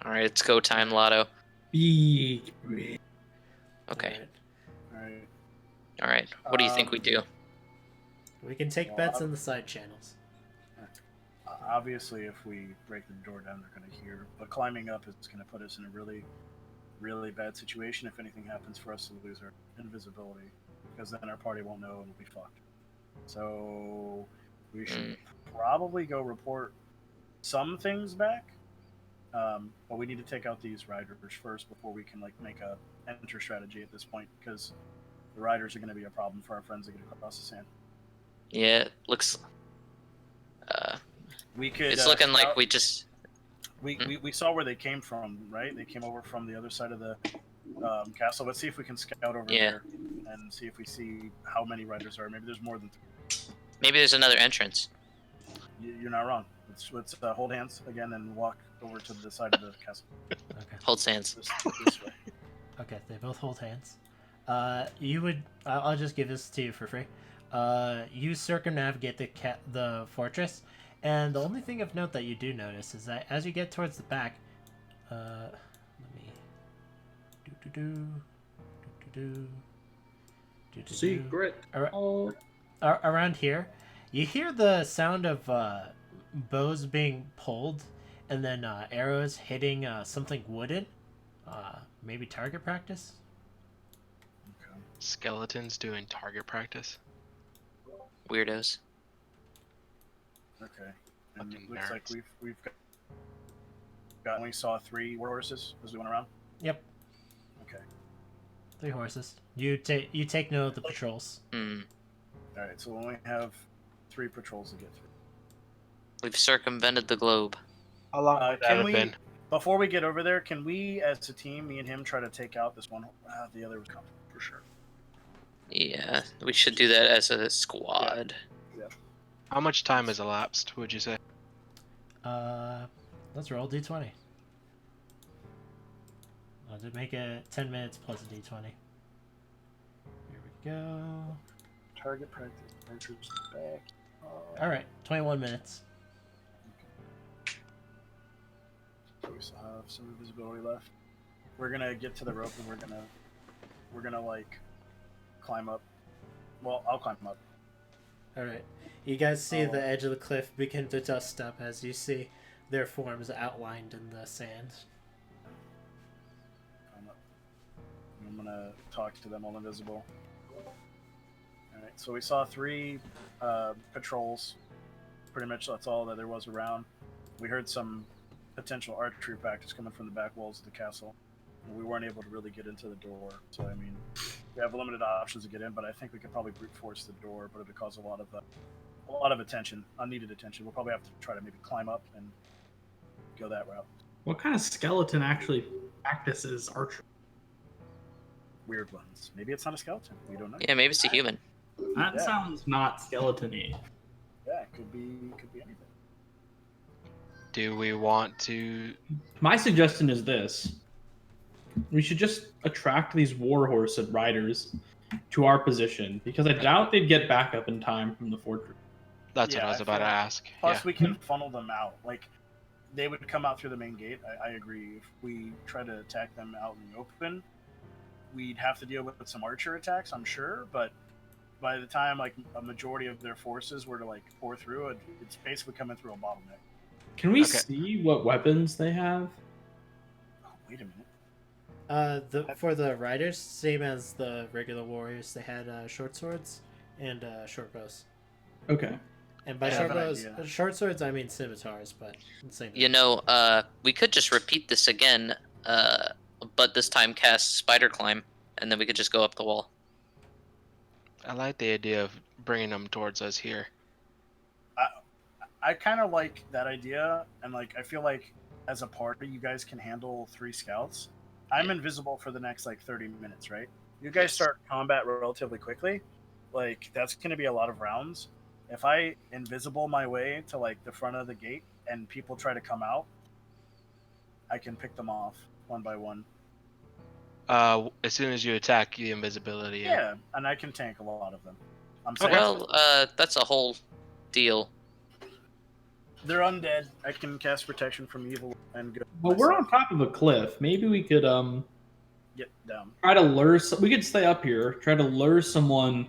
All right, it's go time, Lotto. Big. Okay. Alright. All right. What do you think we do? We can take bets in the side channels. Obviously, if we break the door down, they're going to hear. But climbing up is going to put us in a really, really bad situation if anything happens for us to lose our invisibility. Because then our party won't know and we'll be fucked. So we should probably go report some things back. But we need to take out these riders first before we can make a enter strategy at this point. Because the riders are going to be a problem for our friends that get across the sand. Yeah, it looks. We could. It's looking like scout- we just. We saw where they came from, right? They came over from the other side of the castle. Let's see if we can scout over there and see if we see how many riders are. Maybe there's more than three. Maybe there's another entrance. You're not wrong. Let's hold hands again and walk over to the side of the castle. Okay. Hold hands. This way. Okay, they both hold hands. You would. I'll just give this to you for free. You circumnavigate the fortress, and the only thing of note that you do notice is that as you get towards the back, let me. Secret. Around here, you hear the sound of bows being pulled, and then arrows hitting something wooden. Maybe target practice. Okay. Skeletons doing target practice. Weirdos. Okay. And Fucking it looks like nerds. we've got. We saw 3 war horses as we went around. Yep, Okay. 3 horses. You take note of the patrols. Hmm. All right. So we only have 3 patrols to get through. We've circumvented the globe. How long would that Can have we? been? Before we get over there, can we, as a team, me and him, try to take out this one? The other was coming for sure. Yeah, we should do that as a squad. How much time has elapsed, would you say? Let's roll d20. I'll just make it 10 minutes plus a d20. Here we go. Target practice. Archers back. All right, 21 minutes. So we still have some invisibility left. We're gonna get to the rope and we're gonna climb up. Well, I'll climb up. All right, you guys see the edge of the cliff begin to dust up as you see their forms outlined in the sand. Climb up. I'm gonna talk to them all invisible. Alright, so we saw 3 patrols. Pretty much that's all that there was around. We heard some potential archery practice coming from the back walls of the castle. We weren't able to really get into the door, so I mean, we have limited options to get in. But I think we could probably brute force the door, but it would cause a lot of attention, unneeded attention. We'll probably have to try to maybe climb up and go that route. What kind of skeleton actually practices archery? Weird ones. Maybe it's not a skeleton. We don't know. Yeah, maybe it's a human. That Yeah. sounds not skeleton-y. Yeah, it could be anything. Do we want to? My suggestion is this. We should just attract these warhorse riders to our position, because I doubt they'd get back up in time from the fortress. That's Yeah, what I was I about to feel- ask. Plus, Yeah. we can funnel them out. Like, they would come out through the main gate. I agree. If we try to attack them out in the open, we'd have to deal with some archer attacks, I'm sure. But by the time a majority of their forces were to pour through it, it's basically coming through a bottleneck. Can we Okay. see what weapons they have? Oh, wait a minute. For the riders, same as the regular warriors, they had short swords and short bows. Okay. And by I have an idea. short swords, I mean scimitars, but same thing. You know, we could just repeat this again, but this time cast spider climb, and then we could just go up the wall. I like the idea of bringing them towards us here. I kind of like that idea, and like I feel like as a party, you guys can handle 3 scouts. I'm invisible for the next like 30 minutes, right? You guys Yes. start combat relatively quickly. Like that's going to be a lot of rounds. If I invisible my way to like the front of the gate and people try to come out, I can pick them off one by one. As soon as you attack, the invisibility. Yeah, and I can tank a lot of them. I'm saying Well, that's a whole deal. they're undead. I can cast protection from evil and go. Well, we're on myself. top of a cliff. Maybe we could Get down. try to lure. We could stay up here. Try to lure someone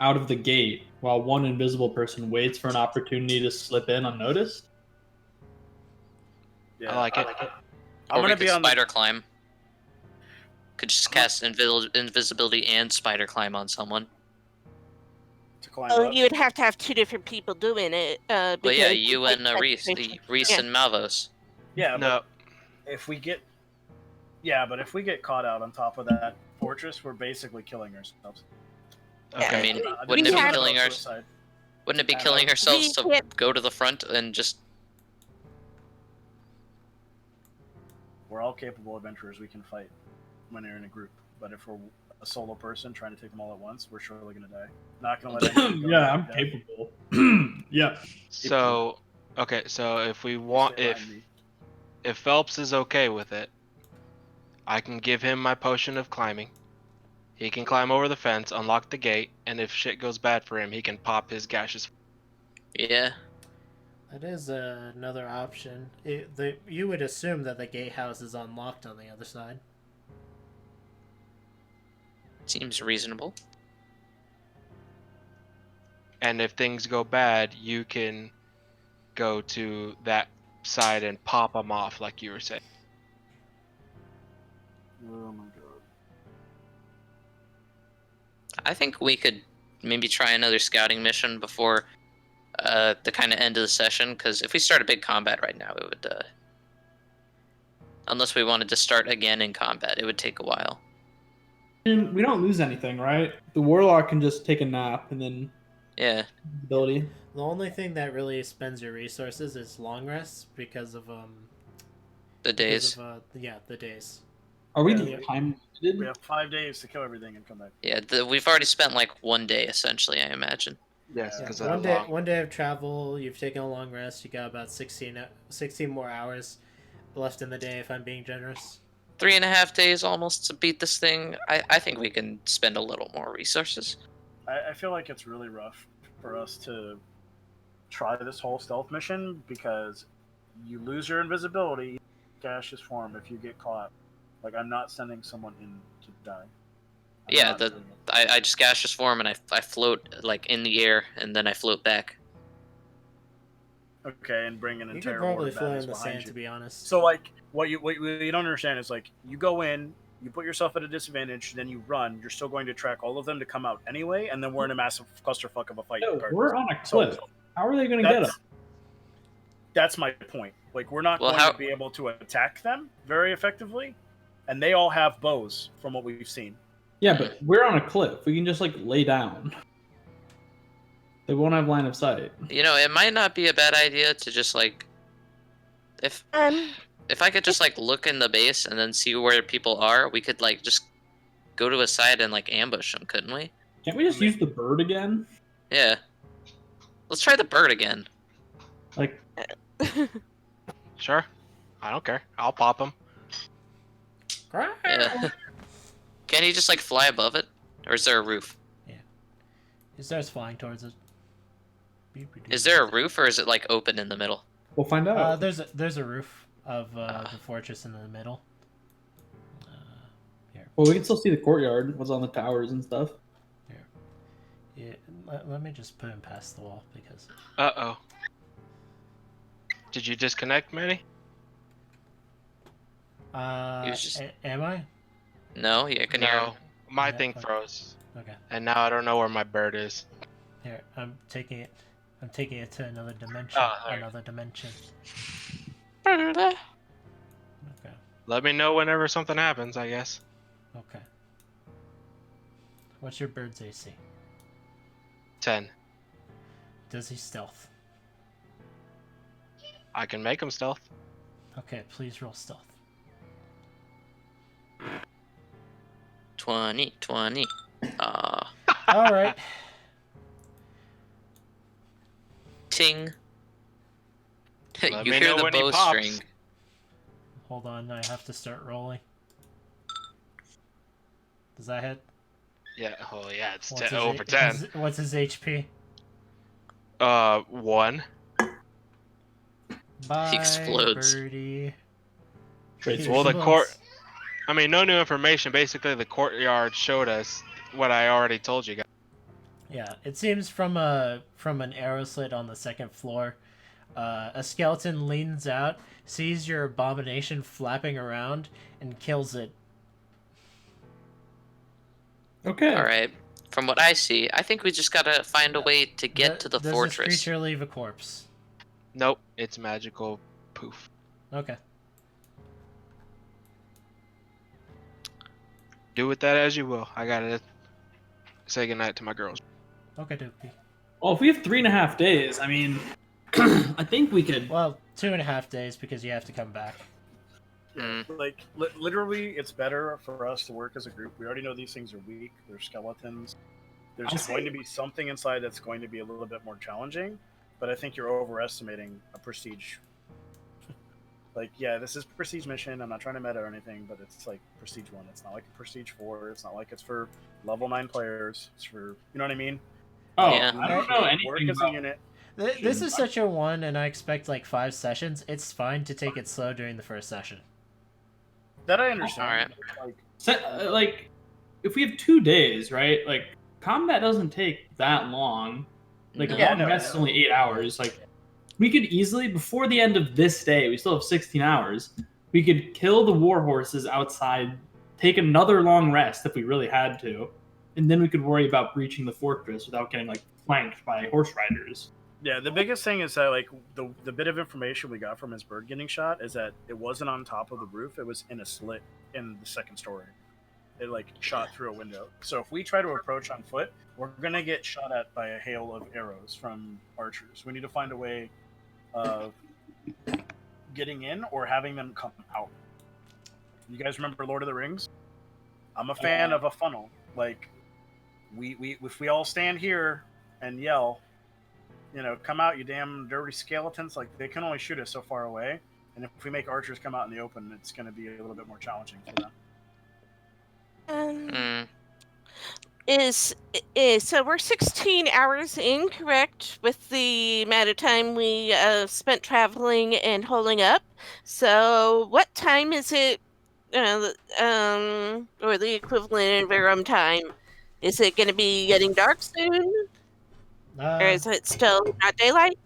out of the gate while one invisible person waits for an opportunity to slip in unnoticed. Yeah, I like it. I'm Or we gonna could be on spider climb. Could just cast invisibility and spider climb on someone. to climb Oh, up. you would have to have 2 different people doing it. Well, yeah, because you like and Reese, Reese Yeah. and Malvos. Yeah, No, but if we get, but if we get caught out on top of that fortress, we're basically killing ourselves. okay. I mean, Uh, wouldn't it it be be had- killing our? suicide. Wouldn't it be Yeah, killing no. ourselves We to can't- go to the front and just? We're all capable adventurers. We can fight when they're in a group. But if we're a solo person trying to take them all at once, we're surely gonna die. Not gonna let anyone go Yeah, to I'm death. capable. Yeah. So, okay. So if we want, Stay behind me. if Phelps is okay with it, I can give him my potion of climbing. He can climb over the fence, unlock the gate, and if shit goes bad for him, he can pop his gaseous. Yeah. That is another option. You would assume that the gatehouse is unlocked on the other side. Seems reasonable. And if things go bad, you can go to that side and pop them off, like you were saying. Oh my god. I think we could maybe try another scouting mission before the kind of end of the session, because if we start a big combat right now, it would. Unless we wanted to start again in combat, it would take a while. And we don't lose anything, right? The warlock can just take a nap and then Yeah. ability. The only thing that really spends your resources is long rests because of The days. the days. Are we Yeah. time We limited? have 5 days to kill everything and come back. Yeah, we've already spent like 1 day essentially, I imagine. Yes, Yeah. because One day of travel. You've taken a long rest. You got about 16 more hours left in the day. If I'm being generous. 3.5 days almost to beat this thing. I think we can spend a little more resources. I feel like it's really rough for us to try this whole stealth mission because you lose your invisibility, gaseous form if you get caught. Like I'm not sending someone in to die. I'm Yeah, not the- doing it. I just gaseous form and I float like in the air and then I float back. Okay, and bring an You could entire probably horde of fly baddies in the behind sand, you. to be honest. So like what you don't understand is like you go in, you put yourself at a disadvantage, then you run. You're still going to track all of them to come out anyway, and then we're in a massive clusterfuck of a fight. No, regardless. we're on a So cliff. How are they going to get that's, us? that's my point. Like we're not Well, going how- to be able to attack them very effectively, and they all have bows from what we've seen. Yeah, but we're on a cliff. We can just like lay down. They won't have line of sight. You know, it might not be a bad idea to just like if I could just like look in the base and then see where people are, we could like just go to a side and like ambush them, couldn't we? Can't we just use the bird again? Yeah. Let's try the bird again. Like, Sure. I don't care. I'll pop him. Yeah. Can he just like fly above it? Or is there a roof? He starts flying towards it. Is there a roof or is it like open in the middle? we'll find out. There's a roof of the fortress in the middle. Here. Well, we can still see the courtyard, what's on the towers and stuff. Yeah, let me just put him past the wall because. Uh-oh. Did you disconnect, Manny? He was just- Am I? No, yeah, can you hear No. him? My Yeah, thing okay. froze. Okay. And now I don't know where my bird is. Here, I'm taking it. I'm taking it to another dimension. Oh, there. Another dimension. Uh, Okay. Let me know whenever something happens, I guess. Okay. What's your bird's AC? 10. Does he stealth? I can make him stealth. Okay, please roll stealth. 20. All right. Ting. Let You me hear know the when he pops. bowstring. Hold on, I have to start rolling. Does that hit? Yeah. Oh yeah, it's What's 10, his over A- 10. What's his HP? 1. Bye, explodes. birdie. Wait, He so Well, the explodes. court. I mean, no new information. Basically, the courtyard showed us what I already told you guys. Yeah, it seems from an arrow slit on the second floor, a skeleton leans out, sees your abomination flapping around, and kills it. Okay. All right. From what I see, I think we just gotta find a way to get to the Does fortress. this creature leave a corpse? Nope, it's magical poof. Okay. Do with that as you will. I gotta say goodnight to my girls. Okay, dopey. Well, if we have 3.5 days, I mean, I think we could. Well, 2.5 days because you have to come back. Yeah, like literally, it's better for us to work as a group. We already know these things are weak. They're skeletons. There's I'll going say- to be something inside that's going to be a little bit more challenging, but I think you're overestimating a prestige. Like, yeah, this is prestige mission. I'm not trying to meta or anything, but it's like prestige 1. It's not like a prestige 4. It's not like it's for level 9 players. It's for, you know what I mean? Oh, Yeah. I don't know Work anything as a about. unit. This is such a 1, and I expect like 5 sessions. It's fine to take it slow during the first session. That I understand. Alright. Like, Like, if we have 2 days, right? Like, combat doesn't take that long. Like, No. a Yeah, long no, rest is no. only 8 hours. Like, we could easily, before the end of this day, we still have 16 hours. We could kill the war horses outside, take another long rest if we really had to, and then we could worry about breaching the fortress without getting like flanked by horse riders. yeah, the biggest thing is that like the bit of information we got from his bird getting shot is that it wasn't on top of the roof; it was in a slit in the second story. It like shot through a window. So if we try to approach on foot, we're gonna get shot at by a hail of arrows from archers. We need to find a way of getting in or having them come out. You guys remember Lord of the Rings? I'm a fan of a funnel. Like we if we all stand here and yell, you know, come out, you damn dirty skeletons, like they can only shoot us so far away. And if we make archers come out in the open, it's going to be a little bit more challenging for them. Mm, Is so we're 16 hours in, correct, with the amount of time we spent traveling and holding up. So what time is it? Or the equivalent of Verum time? Is it going to be getting dark soon, or is it still not daylight?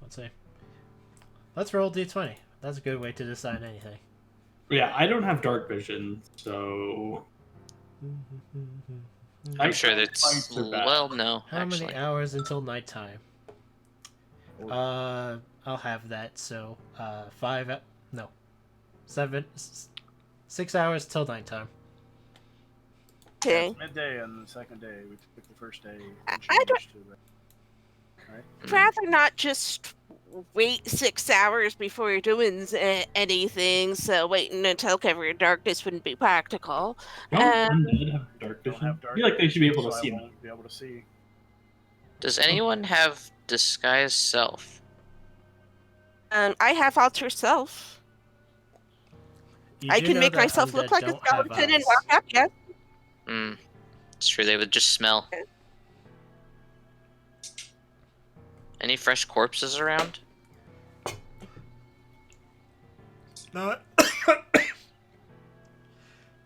Let's see. Let's roll d20. That's a good way to decide anything. Yeah, I don't have dark vision, so I'm I sure can't that's fight for that. well, no, How actually. many hours until nighttime? I'll have that. So, 6 hours till nighttime. Yeah, Okay. it's midday on the second day. We took the first day. and I don't- changed to the- Right? Mm. Rather not just wait 6 hours before you're doing anything. So waiting until cover of darkness wouldn't be practical. Don't Um, undead have dark Don't vision? have I dark feel like they should be able to so see I them. won't be able to see. Does anyone have disguise self? I have alter self. You I do can know make that myself look undead like a don't have skeleton and eyes. walk up. Yes. Mm, it's true. They would just smell. Any fresh corpses around? Not.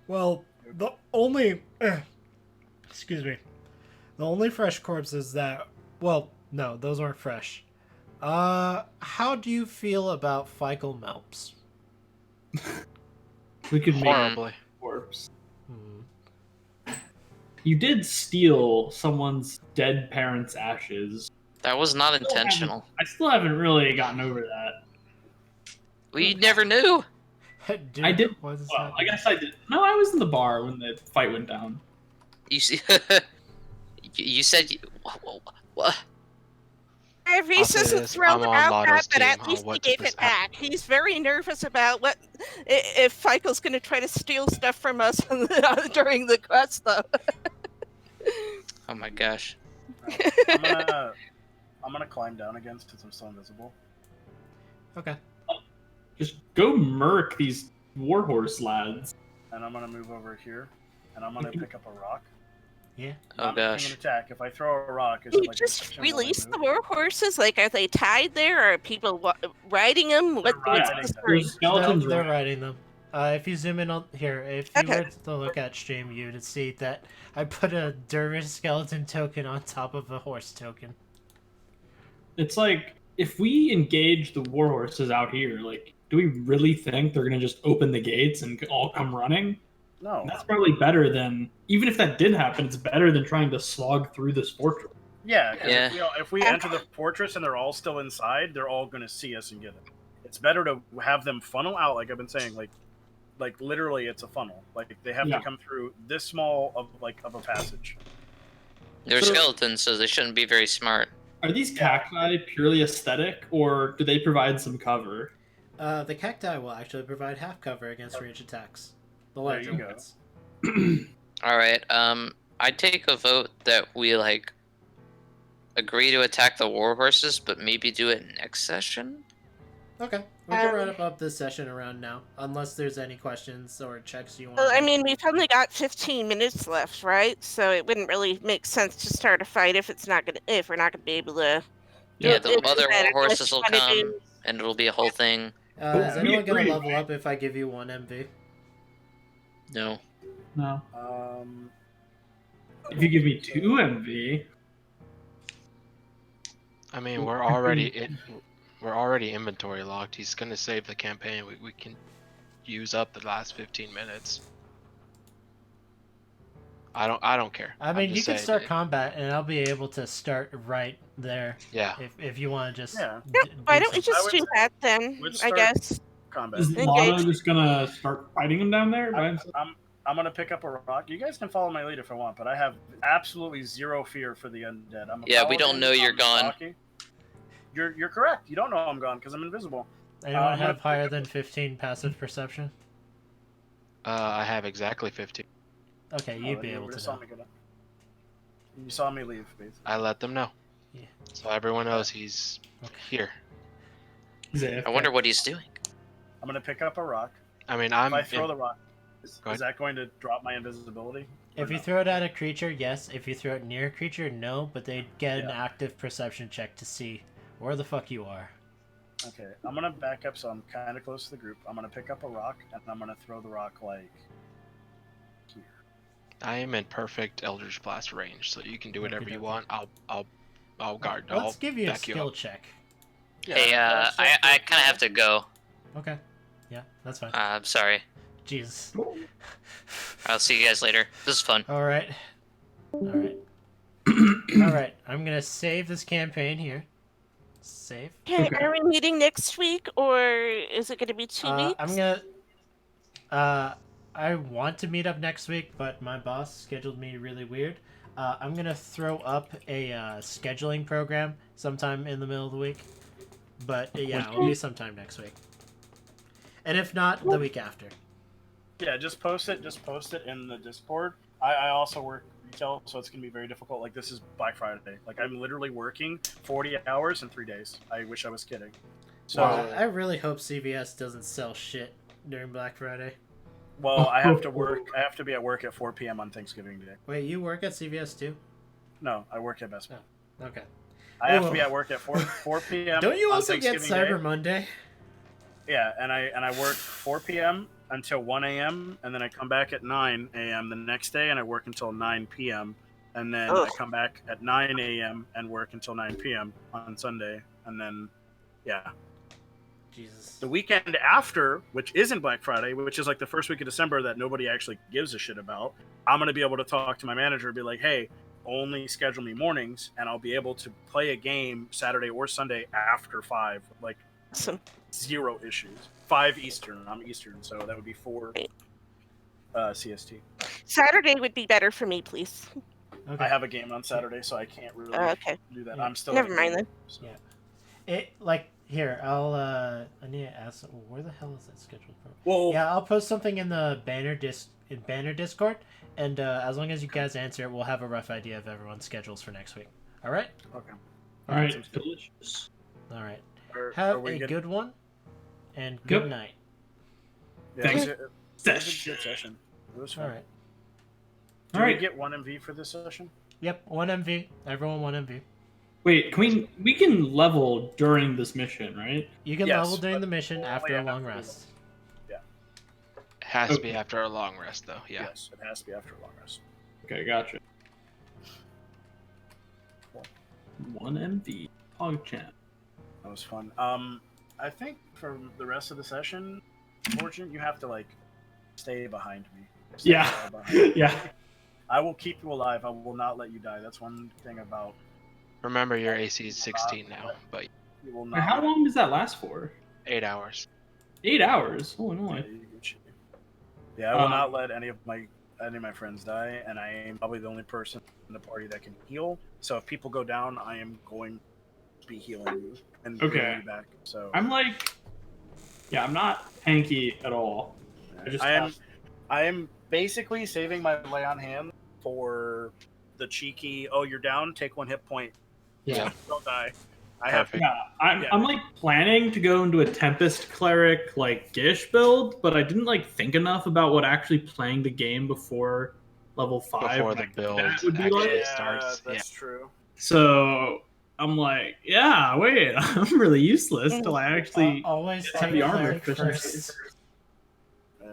Well, the only. Excuse me. The only fresh corpses that. Well, no, those aren't fresh. How do you feel about fecal melps? We could make Horribly. corpse. Hmm. You did steal someone's dead parents' ashes. That was not intentional. I still haven't really gotten over that. We never knew. Dude, I did. what is Well, I happening? guess I did. No, I was in the bar when the fight went down. You see, you said what? Reese I'll say isn't this, thrilled I'm on about Lotto's that, but team at on least he what to gave it present. back. He's very nervous about what if Fico's going to try to steal stuff from us during the quest, though. Oh my gosh. I'm gonna climb down again since I'm still invisible. Okay. Just go murk these warhorse lads. And I'm gonna move over here, and I'm gonna pick up a rock. Yeah. Oh Not making an gosh. attack. If I throw a rock, is You it like a just section while I release the move? war horses? Like, are they tied there? Or are people riding them? What's riding the them. story? There's skeletons. They're right- riding them. If you zoom in on here, if you Okay. were to look at stream, you would see that I put a dervish skeleton token on top of a horse token. It's like if we engage the warhorses out here, like, do we really think they're gonna just open the gates and all come running? No. That's probably better than, even if that did happen, it's better than trying to slog through this fortress. Yeah. 'Cause Yeah. If we enter the fortress and they're all still inside, they're all gonna see us and get it. It's better to have them funnel out, like I've been saying, like literally, it's a funnel. Like they have Yeah. to come through this small of a passage. They're So- skeletons, so they shouldn't be very smart. Are these cacti purely aesthetic, or do they provide some cover? The cacti will actually provide half cover against range attacks. The There larger you go. ones. All right. I take a vote that we like agree to attack the warhorses, but maybe do it next session. Okay. We can wrap up this session around now, unless there's any questions or checks you want. Well, I mean, we've only got 15 minutes left, right? So it wouldn't really make sense to start a fight if we're not gonna be able to. Yeah, do the it. other Unless warhorses you will wanna come, do- and it'll be a whole thing. Is we anyone gonna agree, level up if I give you 1 MV? No. No. Um, If you give me 2 MV, I mean, we're already inventory locked. He's gonna save the campaign. We can use up the last 15 minutes. I don't care. I I'm mean, you just can saying start it- combat, and I'll be able to start right there Yeah. if you want to just. Yeah. Why don't we some- just would do say that then? let's I start- guess. combat. is Lotto just gonna start fighting him down there by himself? I'm gonna pick up a rock. You guys can follow my lead if I want, but I have absolutely zero fear for the undead. I'm a Yeah, we don't paladin, know you're I'm gone. stocky. You're correct. You don't know I'm gone because I'm invisible. Anyone I'm gonna have higher pick than 15 passive perception? I have exactly 15. Okay, Oh, you'd then be you able would've to saw know. me go down. You saw me leave, basically. I let them know. Yeah. So everyone knows he's Okay. here. He's AFK. I wonder what he's doing. I'm gonna pick up a rock. I mean, If I'm. I throw the rock, Go is ahead. that going to drop my invisibility? or If you no? throw it at a creature, yes. If you throw it near a creature, no. But they get an Yeah. active perception check to see where the fuck you are. Okay, I'm gonna back up so I'm kind of close to the group. I'm gonna pick up a rock and I'm gonna throw the rock like here. I am in perfect Eldritch Blast range, so you can do whatever you Okey-dokey. want. I'll guard. Let's I'll give you a back you skill up. check. Hey, that's I it. kind of have to go. Okay. Yeah, that's fine. I'm sorry. Jesus. I'll see you guys later. This is fun. All right. All right. All right. I'm gonna save this campaign here. Save. Okay, Okay. are we meeting next week or is it going to be 2 weeks? I'm gonna. I want to meet up next week, but my boss scheduled me really weird. I'm gonna throw up a scheduling program sometime in the middle of the week, but yeah, it'll be sometime next week. And if not, the week after. Yeah, just post it. Just post it in the Discord. I also work retail, so it's gonna be very difficult. Like this is Black Friday. Like I'm literally working 40 hours in 3 days. I wish I was kidding. So I really hope CVS doesn't sell shit during Black Friday. well, I have to work. I have to be at work at 4 p.m. on Thanksgiving Day. Wait, you work at CVS too? No, I work at Best Buy. Okay. I have to Oh. be at work at 4 p.m. Don't you on also get Thanksgiving Cyber Day. Monday? Yeah, and I work 4 p.m. until 1 a.m. and then I come back at 9 a.m. the next day and I work until 9 p.m. and then Ugh. I come back at 9 a.m. and work until 9 p.m. on Sunday and then yeah. Jesus. The weekend after, which isn't Black Friday, which is like the first week of December that nobody actually gives a shit about, I'm going to be able to talk to my manager and be like, hey, only schedule me mornings, and I'll be able to play a game Saturday or Sunday after 5, like Awesome. 0 issues. 5 Eastern. I'm Eastern, so that would be 4 CST. Saturday would be better for me, please. Okay. I have a game on Saturday, so I can't really Okay. do that. Yeah. I'm still Never mind then. So. Yeah. It like here. I need to ask. Where the hell is that scheduled for? Well, Yeah, I'll post something in the banner Discord, and as long as you guys answer it, we'll have a rough idea of everyone's schedules for next week. All right. okay. All right, Sounds good. delicious. All right. Are Have we a good? good one, and good Yep. night. Yeah, Thanks. it was a good session. It was fun. All right. Did All we right. get 1 MV for this session? Yep. 1 MV. Everyone 1 MV. Wait, can we can level during this mission, right? You can Yes, level during but the mission only after a long after- rest. Has to be Okay. after a long rest, though. Yeah. Yes, it has to be after a long rest. Okay, gotcha. 1 MV. PogChamp. That was fun. I think for the rest of the session, Fortune, you have to like stay behind me. Stay Yeah. far behind me. Yeah. I will keep you alive. I will not let you die. That's one thing about Remember, your AC is 16 now, but you will Now, not. how long does that last for? 8 hours. 8 hours. Oh Yeah, no. you get shit. Yeah, I will Um, not let any of my friends die, and I am probably the only person in the party that can heal. So if people go down, I am going to be healing you and Okay. bringing you back. So I'm like, yeah, I'm not tanky at all. I am basically saving my lay on hand for the cheeky. Oh, you're down. Take 1 hit point. Yeah. Don't die. I have. Perfect. Yeah, I'm, Yeah. I'm like planning to go into a Tempest Cleric like Gish build, but I didn't like think enough about what actually playing the game before level 5 Before the like, build that would be actually like. Yeah, starts. that's true. So I'm like, yeah, wait, I'm really useless till I actually. Always have take the armor cleric efficiency. first.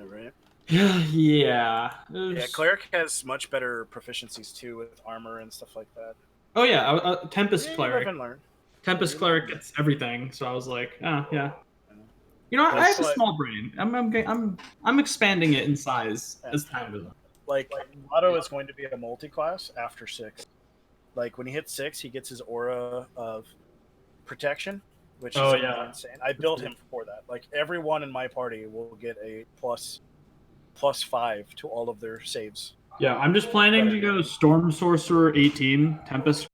Right. Yeah. Yeah, cleric has much better proficiencies too with armor and stuff like that. Oh yeah, Tempest Yeah, you Cleric. live and learn. Tempest Cleric gets everything, so I was like, oh yeah. You know, I That's have a what- small brain. I'm expanding it in size as time goes on. Like Lotto is going to be a multi-class after 6. Like when he hits 6, he gets his aura of protection, which is Oh, gonna be yeah. insane. I built him for that. Like everyone in my party will get a +5 to all of their saves. Yeah, I'm just planning to go Storm Sorcerer 18, Tempest